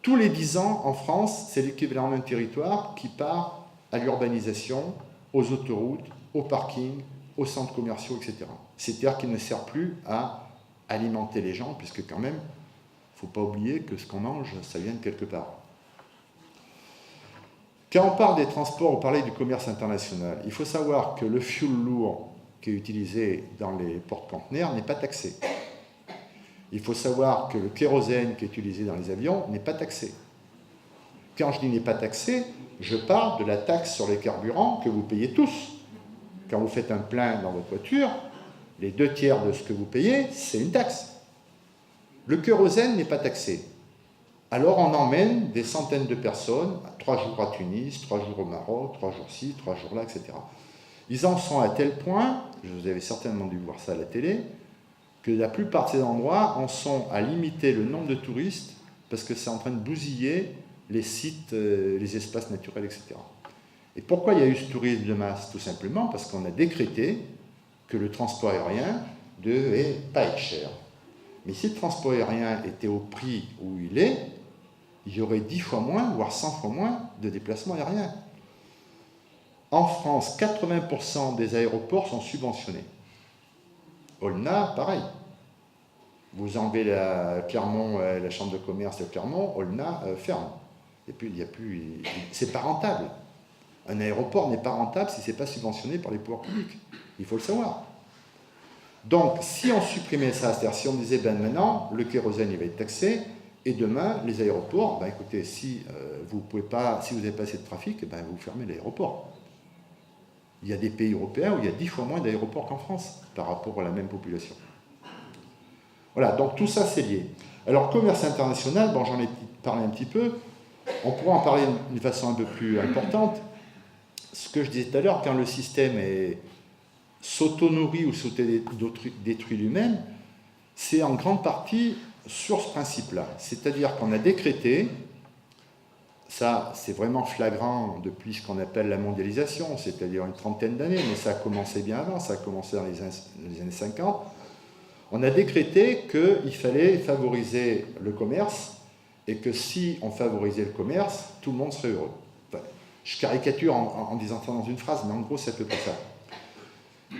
Tous les 10 ans, en France, c'est l'équivalent d'un territoire qui part à l'urbanisation, aux autoroutes, aux parkings, aux centres commerciaux, etc. C'est terre qui ne sert plus à alimenter les gens, puisque quand même, il ne faut pas oublier que ce qu'on mange, ça vient de quelque part. Quand on parle des transports, on parlait du commerce international. Il faut savoir que le fuel lourd qui est utilisé dans les porte-conteneurs n'est pas taxé. Il faut savoir que le kérosène qui est utilisé dans les avions n'est pas taxé. Quand je dis n'est pas taxé, je parle de la taxe sur les carburants que vous payez tous. Quand vous faites un plein dans votre voiture, les 2/3 de ce que vous payez, c'est une taxe. Le kérosène n'est pas taxé. Alors on emmène des centaines de personnes, 3 jours à Tunis, 3 jours au Maroc, 3 jours ci, 3 jours là, etc. Ils en sont à tel point, vous avez certainement dû voir ça à la télé, que la plupart de ces endroits en sont à limiter le nombre de touristes parce que c'est en train de bousiller les sites, les espaces naturels, etc. Et pourquoi il y a eu ce tourisme de masse? Tout simplement parce qu'on a décrété que le transport aérien devait pas être cher. Mais si le transport aérien était au prix où il est, il y aurait 10 fois moins, voire 100 fois moins de déplacements aériens. En France, 80% des aéroports sont subventionnés. Olna, pareil. Vous enlevez Clermont, la chambre de commerce de Clermont, Olna ferme. Et puis, c'est pas rentable. Un aéroport n'est pas rentable si ce n'est pas subventionné par les pouvoirs publics. Il faut le savoir. Donc, si on supprimait ça, c'est-à-dire si on disait, maintenant, le kérosène, il va être taxé, et demain, les aéroports, écoutez, si vous n'avez pas assez de trafic, vous fermez l'aéroport. Il y a des pays européens où il y a 10 fois moins d'aéroports qu'en France, par rapport à la même population. Voilà, donc tout ça, c'est lié. Alors, commerce international, bon, j'en ai parlé un petit peu, on pourra en parler d'une façon un peu plus importante. Ce que je disais tout à l'heure, quand le système s'auto-nourrit ou s'auto-détruit lui-même, c'est en grande partie sur ce principe-là. C'est-à-dire qu'on a décrété, ça c'est vraiment flagrant depuis ce qu'on appelle la mondialisation, c'est-à-dire une trentaine d'années, mais ça a commencé bien avant, ça a commencé dans les années 50, on a décrété qu'il fallait favoriser le commerce et que si on favorisait le commerce, tout le monde serait heureux. Enfin, je caricature en disant ça dans une phrase, mais en gros c'est à peu près ça.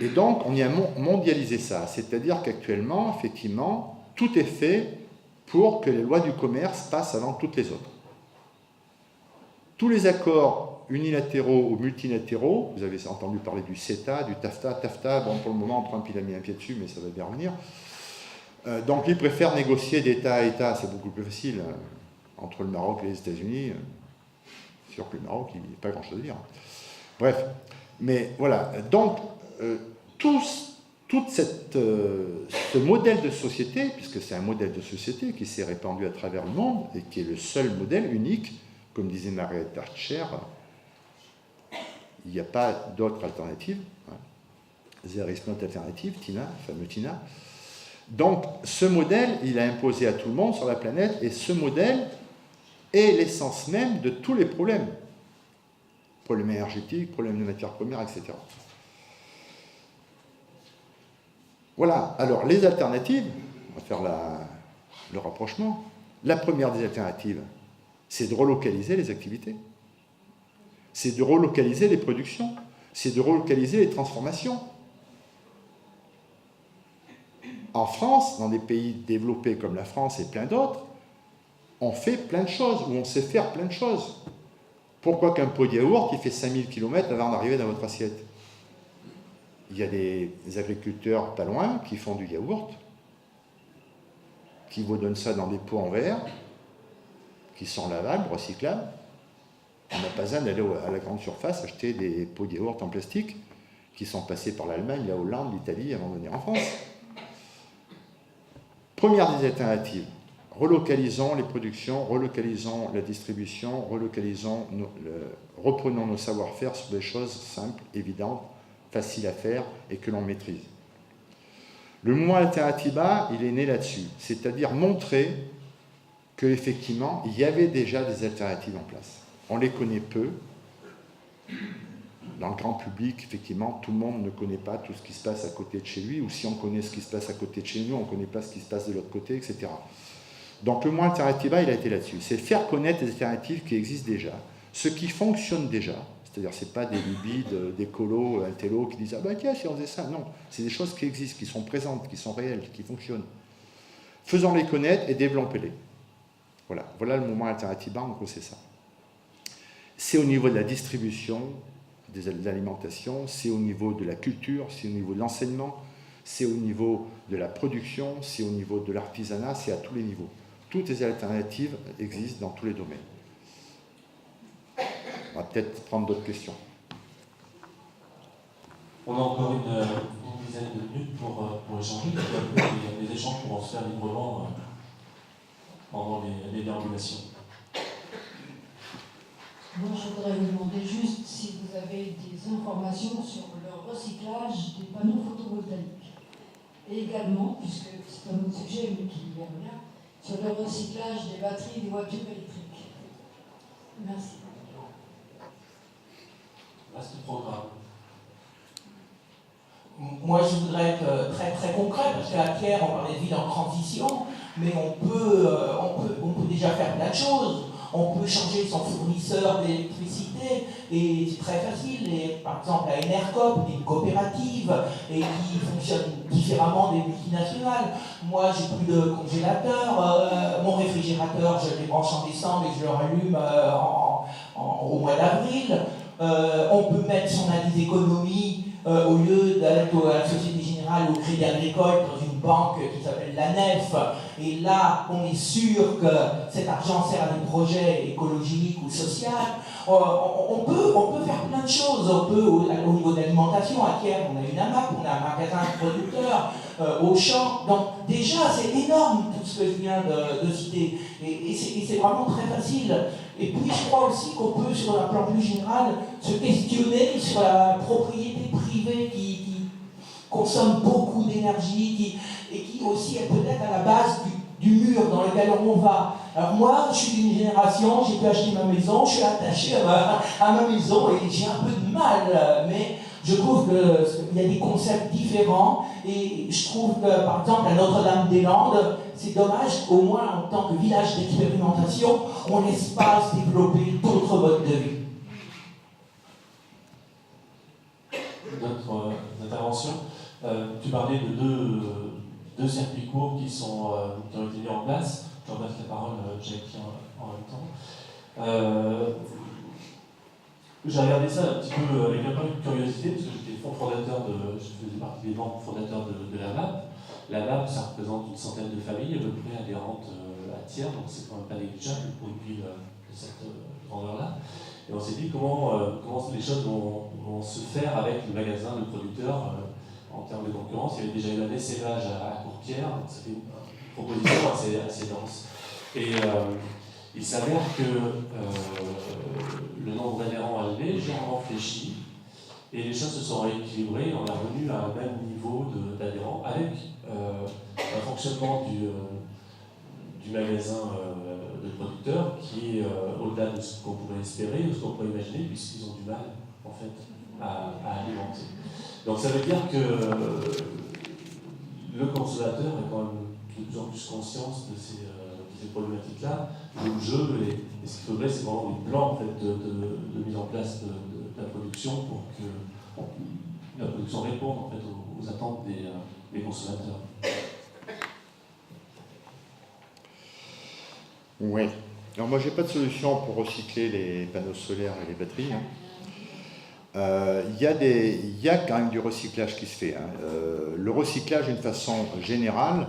Et donc on y a mondialisé ça, c'est-à-dire qu'actuellement, effectivement, tout est fait pour que les lois du commerce passent avant toutes les autres. Tous les accords unilatéraux ou multilatéraux, vous avez entendu parler du CETA, du TAFTA, bon pour le moment Trump il a mis un pied dessus mais ça va bien revenir. Donc il préfère négocier d'État à État, c'est beaucoup plus facile. Entre le Maroc et les États-Unis, c'est sûr que le Maroc il n'y a pas grand chose à dire. Bref, mais voilà, donc tout ce modèle de société, puisque c'est un modèle de société qui s'est répandu à travers le monde et qui est le seul modèle unique, comme disait Margaret Thatcher, il n'y a pas d'autre alternative. There is not alternative, Tina, fameux Tina. Donc ce modèle, il a imposé à tout le monde sur la planète, et ce modèle est l'essence même de tous les problèmes. Problèmes énergétiques, problèmes de matières premières, etc. Voilà, alors les alternatives, on va faire le rapprochement. La première des alternatives, c'est de relocaliser les activités. C'est de relocaliser les productions. C'est de relocaliser les transformations. En France, dans des pays développés comme la France et plein d'autres, on fait plein de choses, ou on sait faire plein de choses. Pourquoi qu'un pot de yaourt, il fait 5000 km avant d'arriver dans votre assiette? Il y a des agriculteurs pas loin qui font du yaourt, qui vous donnent ça dans des pots en verre, qui sont lavables, recyclables. On n'a pas besoin d'aller à la grande surface acheter des pots de yaourt en plastique qui sont passés par l'Allemagne, la Hollande, l'Italie avant de venir en France. Première des alternatives, relocalisons les productions, relocalisons la distribution, reprenons nos savoir-faire sur des choses simples, évidentes, faciles à faire et que l'on maîtrise. Le mouvement Alternatiba, il est né là-dessus, c'est-à-dire montrer qu'effectivement, il y avait déjà des alternatives en place. On les connaît peu. Dans le grand public, effectivement, tout le monde ne connaît pas tout ce qui se passe à côté de chez lui, ou si on connaît ce qui se passe à côté de chez nous, on ne connaît pas ce qui se passe de l'autre côté, etc. Donc le mouvement Alternatiba, il a été là-dessus. C'est faire connaître les alternatives qui existent déjà, ce qui fonctionne déjà. C'est-à-dire, ce n'est pas des lubies d'écolos, intellos qui disent « Ah ben tiens, si on faisait ça », non. C'est des choses qui existent, qui sont présentes, qui sont réelles, qui fonctionnent. Faisons-les connaître et développez-les. Voilà le mouvement Alternatiba, en gros, c'est ça. C'est au niveau de la distribution, de l'alimentation, c'est au niveau de la culture, c'est au niveau de l'enseignement, c'est au niveau de la production, c'est au niveau de l'artisanat, c'est à tous les niveaux. Toutes les alternatives existent dans tous les domaines. On va peut-être prendre d'autres questions. On a encore une dizaine de minutes pour échanger. Les échanges pourront se faire librement pendant les déambulations. Moi, je voudrais vous demander juste si vous avez des informations sur le recyclage des panneaux photovoltaïques. Et également, puisque c'est un autre sujet, mais qui y revient, sur le recyclage des batteries des voitures électriques. Merci. Vaste programme. Moi, je voudrais être très très concret, parce qu'à Pierre, on parlait de ville en transition, mais on peut déjà faire plein de choses. On peut changer son fournisseur d'électricité, et c'est très facile. Et, par exemple, la Enercop, une coopérative, et qui fonctionne différemment des multinationales. Moi, j'ai plus de congélateur. Mon réfrigérateur, je le branche en décembre et je le rallume au mois d'avril. On peut mettre son indice d'économie au lieu d'aller à la Société Générale ou au Crédit Agricole dans une banque qui s'appelle la Nef. et là, on est sûr que cet argent sert à des projets écologiques ou sociaux. On peut faire plein de choses. On peut, au niveau de l'alimentation, à Thiers, on a une AMAP, on a un magasin de producteurs, au champ. Donc déjà, c'est énorme tout ce que je viens de citer. Et c'est vraiment très facile. Et puis je crois aussi qu'on peut, sur un plan plus général, se questionner sur la propriété privée qui consomme beaucoup d'énergie et qui aussi est peut-être à la base du mur dans lequel on va. Alors moi, je suis d'une génération, j'ai pu acheter ma maison, je suis attaché à ma maison et j'ai un peu de mal, mais je trouve qu'il y a des concepts différents et je trouve que, par exemple, à Notre-Dame-des-Landes, c'est dommage qu'au moins, en tant que village d'expérimentation, on ne laisse pas se développer d'autres modes de vie. D'autres interventions. Tu parlais de deux circuits courts qui ont été mis en place. Je repasse la parole à Jackie en même temps. J'ai regardé ça un petit peu avec un peu de curiosité, parce que je faisais partie des membres fondateurs de la MAP. La MAP, ça représente une centaine de familles, à peu près adhérentes à Thiers, donc c'est quand même pas négligeable pour une ville de cette grandeur-là. Et on s'est dit comment les choses vont se faire avec le magasin, le producteur, en termes de concurrence. Il y avait déjà eu un essaimage à Courpierre, donc ça fait une proposition assez dense. Et il s'avère que le nombre d'adhérents a légèrement fléchi, et les choses se sont rééquilibrées, et on est revenu à un même niveau d'adhérents, avec un fonctionnement du magasin de producteurs qui est au-delà de ce qu'on pourrait espérer, de ce qu'on pourrait imaginer, puisqu'ils ont du mal, en fait, à alimenter. Donc ça veut dire que le consommateur a quand même de plus en plus conscience de ces problématiques-là, joue le jeu, et ce qu'il faudrait, c'est vraiment des plans en fait, de mise en place de la production pour que la production réponde en fait, aux attentes des consommateurs. Oui. Alors moi, j'ai pas de solution pour recycler les panneaux solaires et les batteries. Il y a quand même du recyclage qui se fait. Le recyclage, d'une façon générale,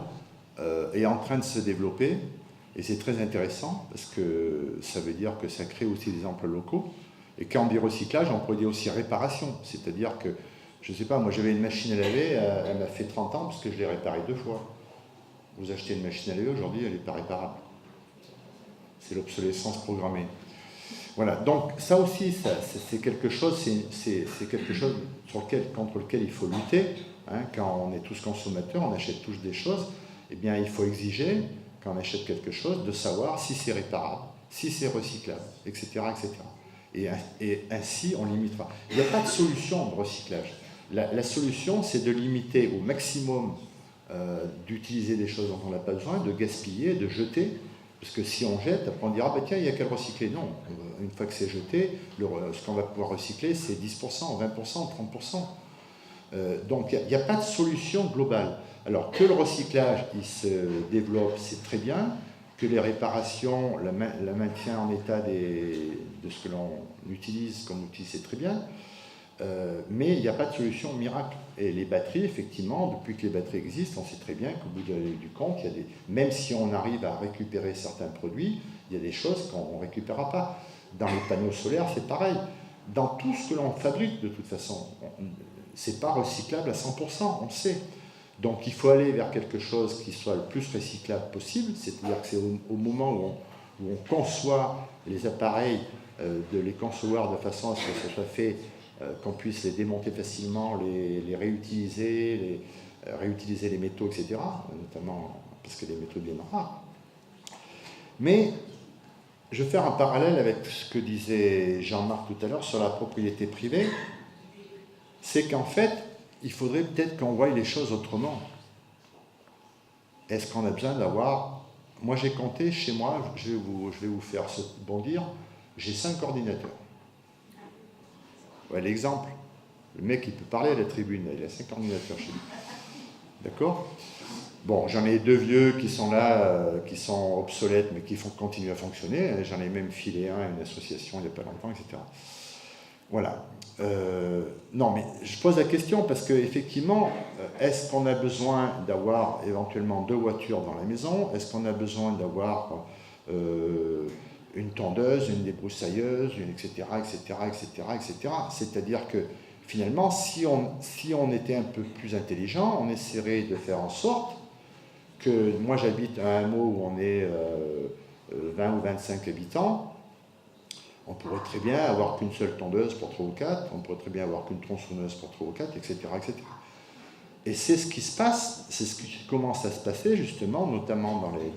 est en train de se développer. Et c'est très intéressant parce que ça veut dire que ça crée aussi des emplois locaux. Et quand on dit recyclage, on pourrait dire aussi réparation. C'est-à-dire que, je ne sais pas, moi j'avais une machine à laver, elle m'a fait 30 ans parce que je l'ai réparée 2 fois. Vous achetez une machine à laver aujourd'hui, elle n'est pas réparable. C'est l'obsolescence programmée. Voilà, donc ça aussi, c'est quelque chose, c'est quelque chose contre lequel il faut lutter. Quand on est tous consommateurs, on achète tous des choses, eh bien il faut exiger, quand on achète quelque chose, de savoir si c'est réparable, si c'est recyclable, etc. etc. Et ainsi, on limitera. Il n'y a pas de solution de recyclage. La solution, c'est de limiter au maximum, d'utiliser des choses dont on n'a pas besoin, de gaspiller, de jeter. Parce que si on jette, après on dira, bah tiens, il n'y a qu'à le recycler. Non, une fois que c'est jeté, ce qu'on va pouvoir recycler, c'est 10%, 20%, 30%. Donc il n'y a pas de solution globale. Alors que le recyclage, il se développe, c'est très bien. Que les réparations, le maintien en état de ce que l'on utilise comme outil, c'est très bien. Mais il n'y a pas de solution miracle. Et les batteries, effectivement, depuis que les batteries existent, on sait très bien qu'au bout du compte, il y a même si on arrive à récupérer certains produits, il y a des choses qu'on ne récupérera pas. Dans les panneaux solaires, c'est pareil. Dans tout ce que l'on fabrique, de toute façon, ce n'est pas recyclable à 100%, on le sait. Donc il faut aller vers quelque chose qui soit le plus recyclable possible, c'est-à-dire que c'est au moment où on conçoit les appareils, de les concevoir de façon à ce que ça soit fait, qu'on puisse les démonter facilement, les réutiliser, réutiliser les métaux, etc., notamment parce que les métaux deviennent rares. Mais je vais faire un parallèle avec ce que disait Jean-Marc tout à l'heure sur la propriété privée, c'est qu'en fait, il faudrait peut-être qu'on voie les choses autrement. Est-ce qu'on a besoin d'avoir... Moi, j'ai compté chez moi, je vais vous faire bondir, j'ai 5 ordinateurs. Ouais, l'exemple, le mec, il peut parler à la tribune, il a 5 ordinateurs chez lui. D'accord ? Bon, j'en ai 2 vieux qui sont là, qui sont obsolètes, mais qui continuent à fonctionner. J'en ai même filé un à une association il n'y a pas longtemps, etc. Voilà. Non, mais je pose la question parce qu'effectivement, est-ce qu'on a besoin d'avoir éventuellement 2 voitures dans la maison? Est-ce qu'on a besoin d'avoir une tondeuse, une débroussailleuse, etc., etc., etc., etc. C'est-à-dire que finalement, si on était un peu plus intelligent, on essaierait de faire en sorte que, moi j'habite à un hameau où on est 20 ou 25 habitants, on pourrait très bien avoir qu'une seule tondeuse pour 3 ou 4, on pourrait très bien avoir qu'une tronçonneuse pour 3 ou 4, etc., etc. Et c'est ce qui se passe, c'est ce qui commence à se passer justement, notamment dans les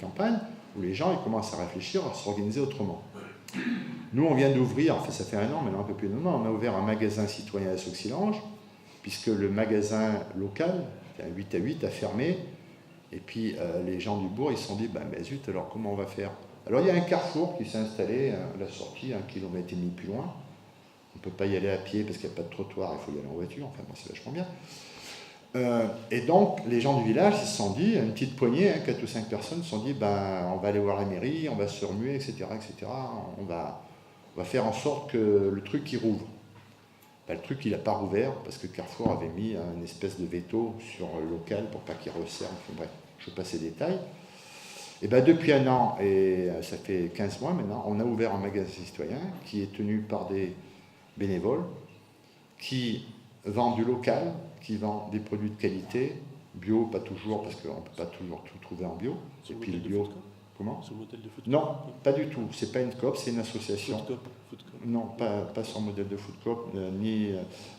campagnes, où les gens ils commencent à réfléchir, à s'organiser autrement. Nous, on vient d'ouvrir, enfin ça fait 1 an, maintenant un peu plus d'1 an, on a ouvert un magasin citoyen à Sauxilange, puisque le magasin local, 8 à 8, a fermé, et puis les gens du bourg, ils se sont dit, ben zut, alors comment on va faire? Alors il y a un carrefour qui s'est installé à la sortie, 1,5 km plus loin. On ne peut pas y aller à pied parce qu'il n'y a pas de trottoir, il faut y aller en voiture, enfin bon, c'est vachement bien. Et donc les gens du village, ils se sont dit, une petite poignée, 4 ou 5 personnes, se sont dit, ben, on va aller voir la mairie, on va se remuer, etc., etc. On va faire en sorte que le truc il rouvre. Ben, le truc il n'a pas rouvert parce que Carrefour avait mis une espèce de veto sur le local pour pas qu'il resserre. Enfin, bref, je passe les détails. Et ben depuis 1 an, et ça fait 15 mois maintenant, on a ouvert un magasin citoyen qui est tenu par des bénévoles qui vendent du local, qui vendent des produits de qualité, bio, pas toujours, parce qu'on ne peut pas toujours tout trouver en bio. C'est Et le puis le modèle de bio. Foodcoop. Comment? C'est le modèle de Foodcoop. Non, pas du tout. C'est pas une coop, c'est une association. Foodcoop. Non, pas sur le modèle de Foodcoop, ni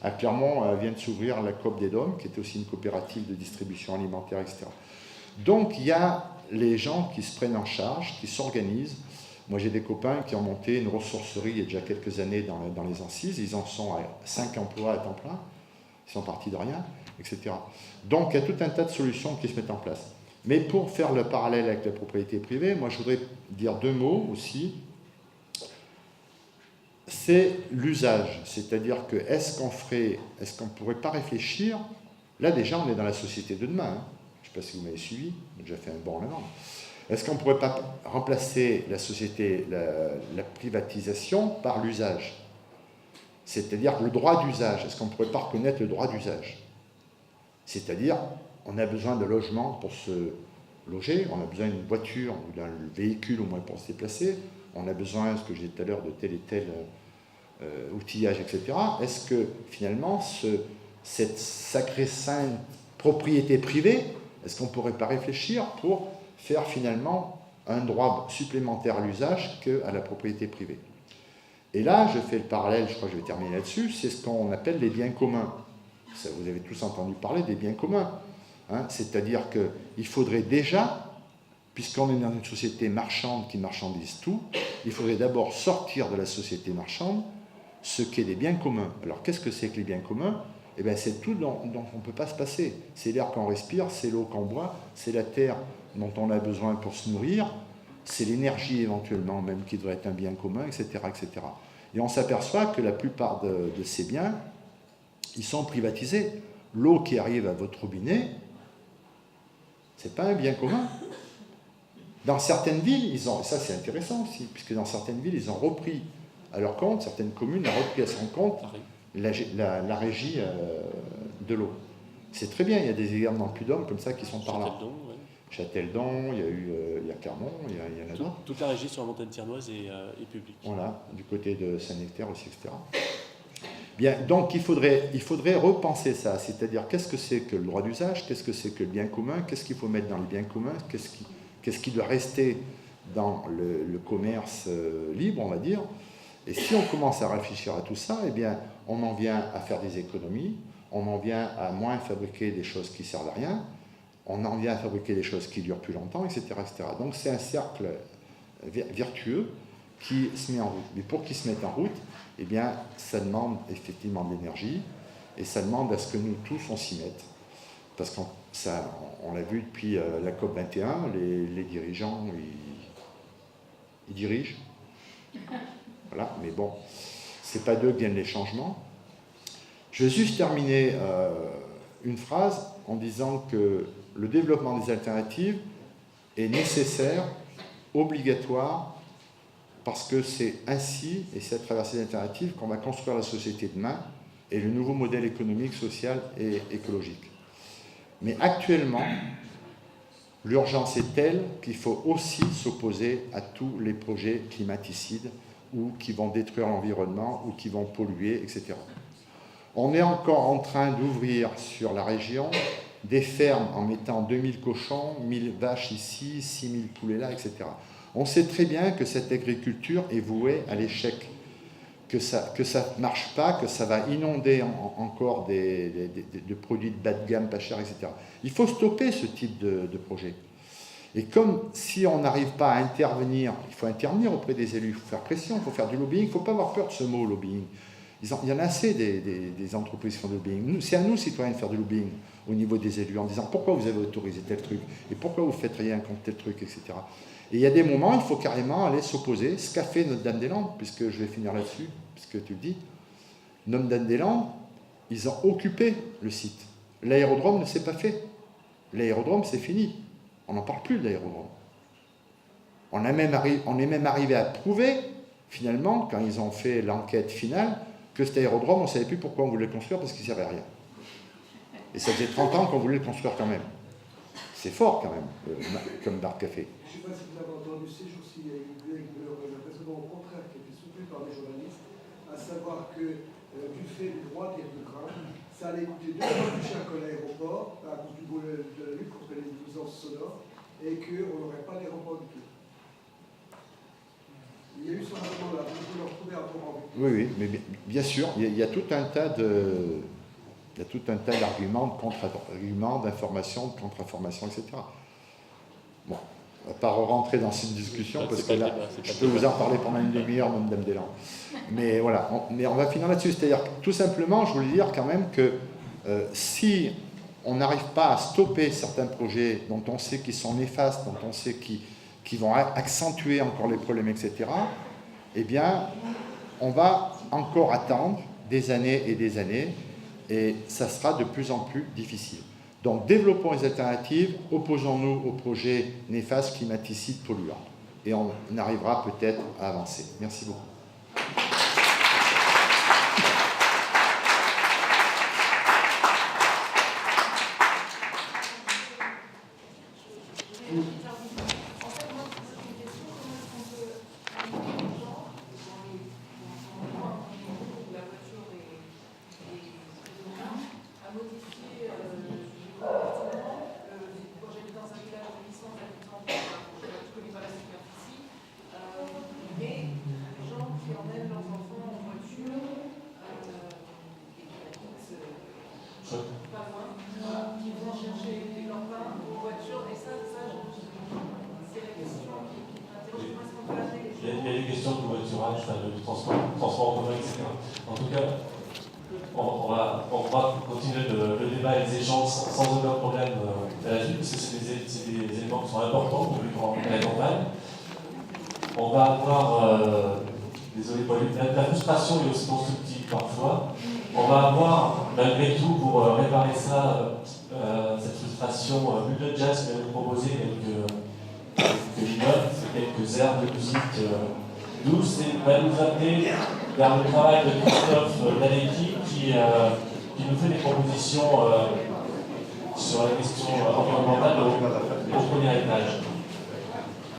à Clermont vient de s'ouvrir la coop des Dômes, qui était aussi une coopérative de distribution alimentaire, etc. Donc il y a les gens qui se prennent en charge, qui s'organisent. Moi j'ai des copains qui ont monté une ressourcerie il y a déjà quelques années dans les Ancises, ils en sont à 5 emplois à temps plein, ils sont partis de rien, etc. Donc il y a tout un tas de solutions qui se mettent en place. Mais pour faire le parallèle avec la propriété privée, moi je voudrais dire 2 mots aussi. C'est l'usage, c'est-à-dire que est-ce qu'on ne pourrait pas réfléchir, là déjà on est dans la société de demain, hein. Je ne sais pas si vous m'avez suivi, j'ai déjà fait un bond en avant. Est-ce qu'on ne pourrait pas remplacer la société, la privatisation par l'usage? C'est-à-dire le droit d'usage. Est-ce qu'on ne pourrait pas reconnaître le droit d'usage? C'est-à-dire, on a besoin de logement pour se loger, on a besoin d'une voiture ou d'un véhicule au moins pour se déplacer, on a besoin, ce que j'ai dit tout à l'heure, de tel et tel outillage, etc. Est-ce que finalement, cette sacrée-sainte propriété privée, est-ce qu'on ne pourrait pas réfléchir pour faire finalement un droit supplémentaire à l'usage qu'à la propriété privée? Et là, je fais le parallèle, je crois que je vais terminer là-dessus, c'est ce qu'on appelle les biens communs. Ça, vous avez tous entendu parler des biens communs. Hein, c'est-à-dire qu'il faudrait déjà, puisqu'on est dans une société marchande qui marchandise tout, il faudrait d'abord sortir de la société marchande ce qu'est des biens communs. Alors qu'est-ce que c'est que les biens communs? Eh bien, c'est tout dont on ne peut pas se passer. C'est l'air qu'on respire, c'est l'eau qu'on boit, c'est la terre dont on a besoin pour se nourrir, c'est l'énergie éventuellement même qui devrait être un bien commun, etc. etc. Et on s'aperçoit que la plupart de ces biens, ils sont privatisés. L'eau qui arrive à votre robinet, ce n'est pas un bien commun. Dans certaines villes, ça c'est intéressant aussi, puisque dans certaines villes, ils ont repris à leur compte, certaines communes ont repris à son compte la régie de l'eau. C'est très bien, il y a des exemples dans le Puy-de-Dôme comme ça qui sont par là. Châteldon, il y a Clermont, il y en a d'autres. Toute la régie sur la montagne tiernoise est publique. Voilà, du côté de Saint-Nectaire aussi, etc. Bien, donc il faudrait repenser ça, c'est-à-dire qu'est-ce que c'est que le droit d'usage, qu'est-ce que c'est que le bien commun, qu'est-ce qu'il faut mettre dans le bien commun, qu'est-ce qui doit rester dans le commerce libre, on va dire. Et si on commence à réfléchir à tout ça, eh bien, on en vient à faire des économies, on en vient à moins fabriquer des choses qui ne servent à rien, on en vient à fabriquer des choses qui durent plus longtemps, etc. etc. Donc c'est un cercle vertueux qui se met en route. Mais pour qu'il se mette en route, eh bien, ça demande effectivement de l'énergie et ça demande à ce que nous tous on s'y mette. Parce qu'on l'a vu depuis la COP21, les dirigeants, ils dirigent. Voilà, mais bon, c'est pas d'eux que viennent les changements. Je vais juste terminer une phrase en disant que le développement des alternatives est nécessaire, obligatoire, parce que c'est ainsi, et c'est à travers ces alternatives, qu'on va construire la société de demain et le nouveau modèle économique, social et écologique. Mais actuellement, l'urgence est telle qu'il faut aussi s'opposer à tous les projets climaticides ou qui vont détruire l'environnement ou qui vont polluer, etc. On est encore en train d'ouvrir sur la région des fermes en mettant 2000 cochons, 1000 vaches ici, 6000 poulets là, etc. On sait très bien que cette agriculture est vouée à l'échec, que ça ne marche pas, que ça va inonder encore de produits de bas de gamme, pas chers, etc. Il faut stopper ce type de projet. Et comme si on n'arrive pas à intervenir, il faut intervenir auprès des élus, il faut faire pression, il faut faire du lobbying, il ne faut pas avoir peur de ce mot lobbying. Il y en a assez des entreprises qui font du lobbying. C'est à nous, citoyens, de faire du lobbying au niveau des élus en disant pourquoi vous avez autorisé tel truc et pourquoi vous ne faites rien contre tel truc, etc. Et il y a des moments, il faut carrément aller s'opposer, ce qu'a fait Notre-Dame-des-Landes, puisque je vais finir là-dessus, puisque tu le dis. Notre-Dame-des-Landes, ils ont occupé le site. L'aérodrome ne s'est pas fait. L'aérodrome, c'est fini. On n'en parle plus de l'aérodrome. On est même arrivé à prouver, finalement, quand ils ont fait l'enquête finale, que cet aérodrome, on ne savait plus pourquoi on voulait le construire, parce qu'il ne servait à rien. Et ça faisait 30 ans qu'on voulait le construire quand même. C'est fort quand même, comme bar café. Je ne sais pas si vous avez entendu ces jours-ci, il y a eu un raisonnement au contraire qui a été soutenu par les journalistes, à savoir que du fait du droit des grains, ça allait coûter 2 fois plus cher que l'aéroport, à cause de la lutte contre les nuisances sonores, et qu'on n'aurait pas d'aéroport du tout. Il y a eu ce raisonnement-là, vous pouvez le retrouver à Tours. Oui, mais bien sûr, il y a tout un tas de... Il y a tout un tas d'arguments, de contre-arguments, d'informations, de contre-informations, etc. Bon, on ne va pas rentrer dans cette discussion parce que là, je peux vous en parler pendant une demi-heure, Madame Deslandes. Mais voilà, on va finir là-dessus. C'est-à-dire, tout simplement, je voulais dire quand même que si on n'arrive pas à stopper certains projets dont on sait qu'ils sont néfastes, dont on sait qu'ils vont accentuer encore les problèmes, etc., eh bien, on va encore attendre des années et des années. Et ça sera de plus en plus difficile. Donc, développons les alternatives, opposons-nous aux projets néfastes, climaticides, polluants. Et on arrivera peut-être à avancer. Merci beaucoup. transport en commun, etc. En tout cas, on va continuer le débat et les échanges sans aucun problème à la suite, parce que c'est des éléments qui sont importants pour la campagne. On va avoir, désolé pour la frustration est aussi constructive parfois. On va avoir, malgré tout, pour réparer ça, cette frustration, Bulle de Jazz qui va nous proposer quelques notes, quelques airs de musique douce et va nous amener vers le travail de Christophe Dalecki qui nous fait des propositions sur la question environnementale au premier étage.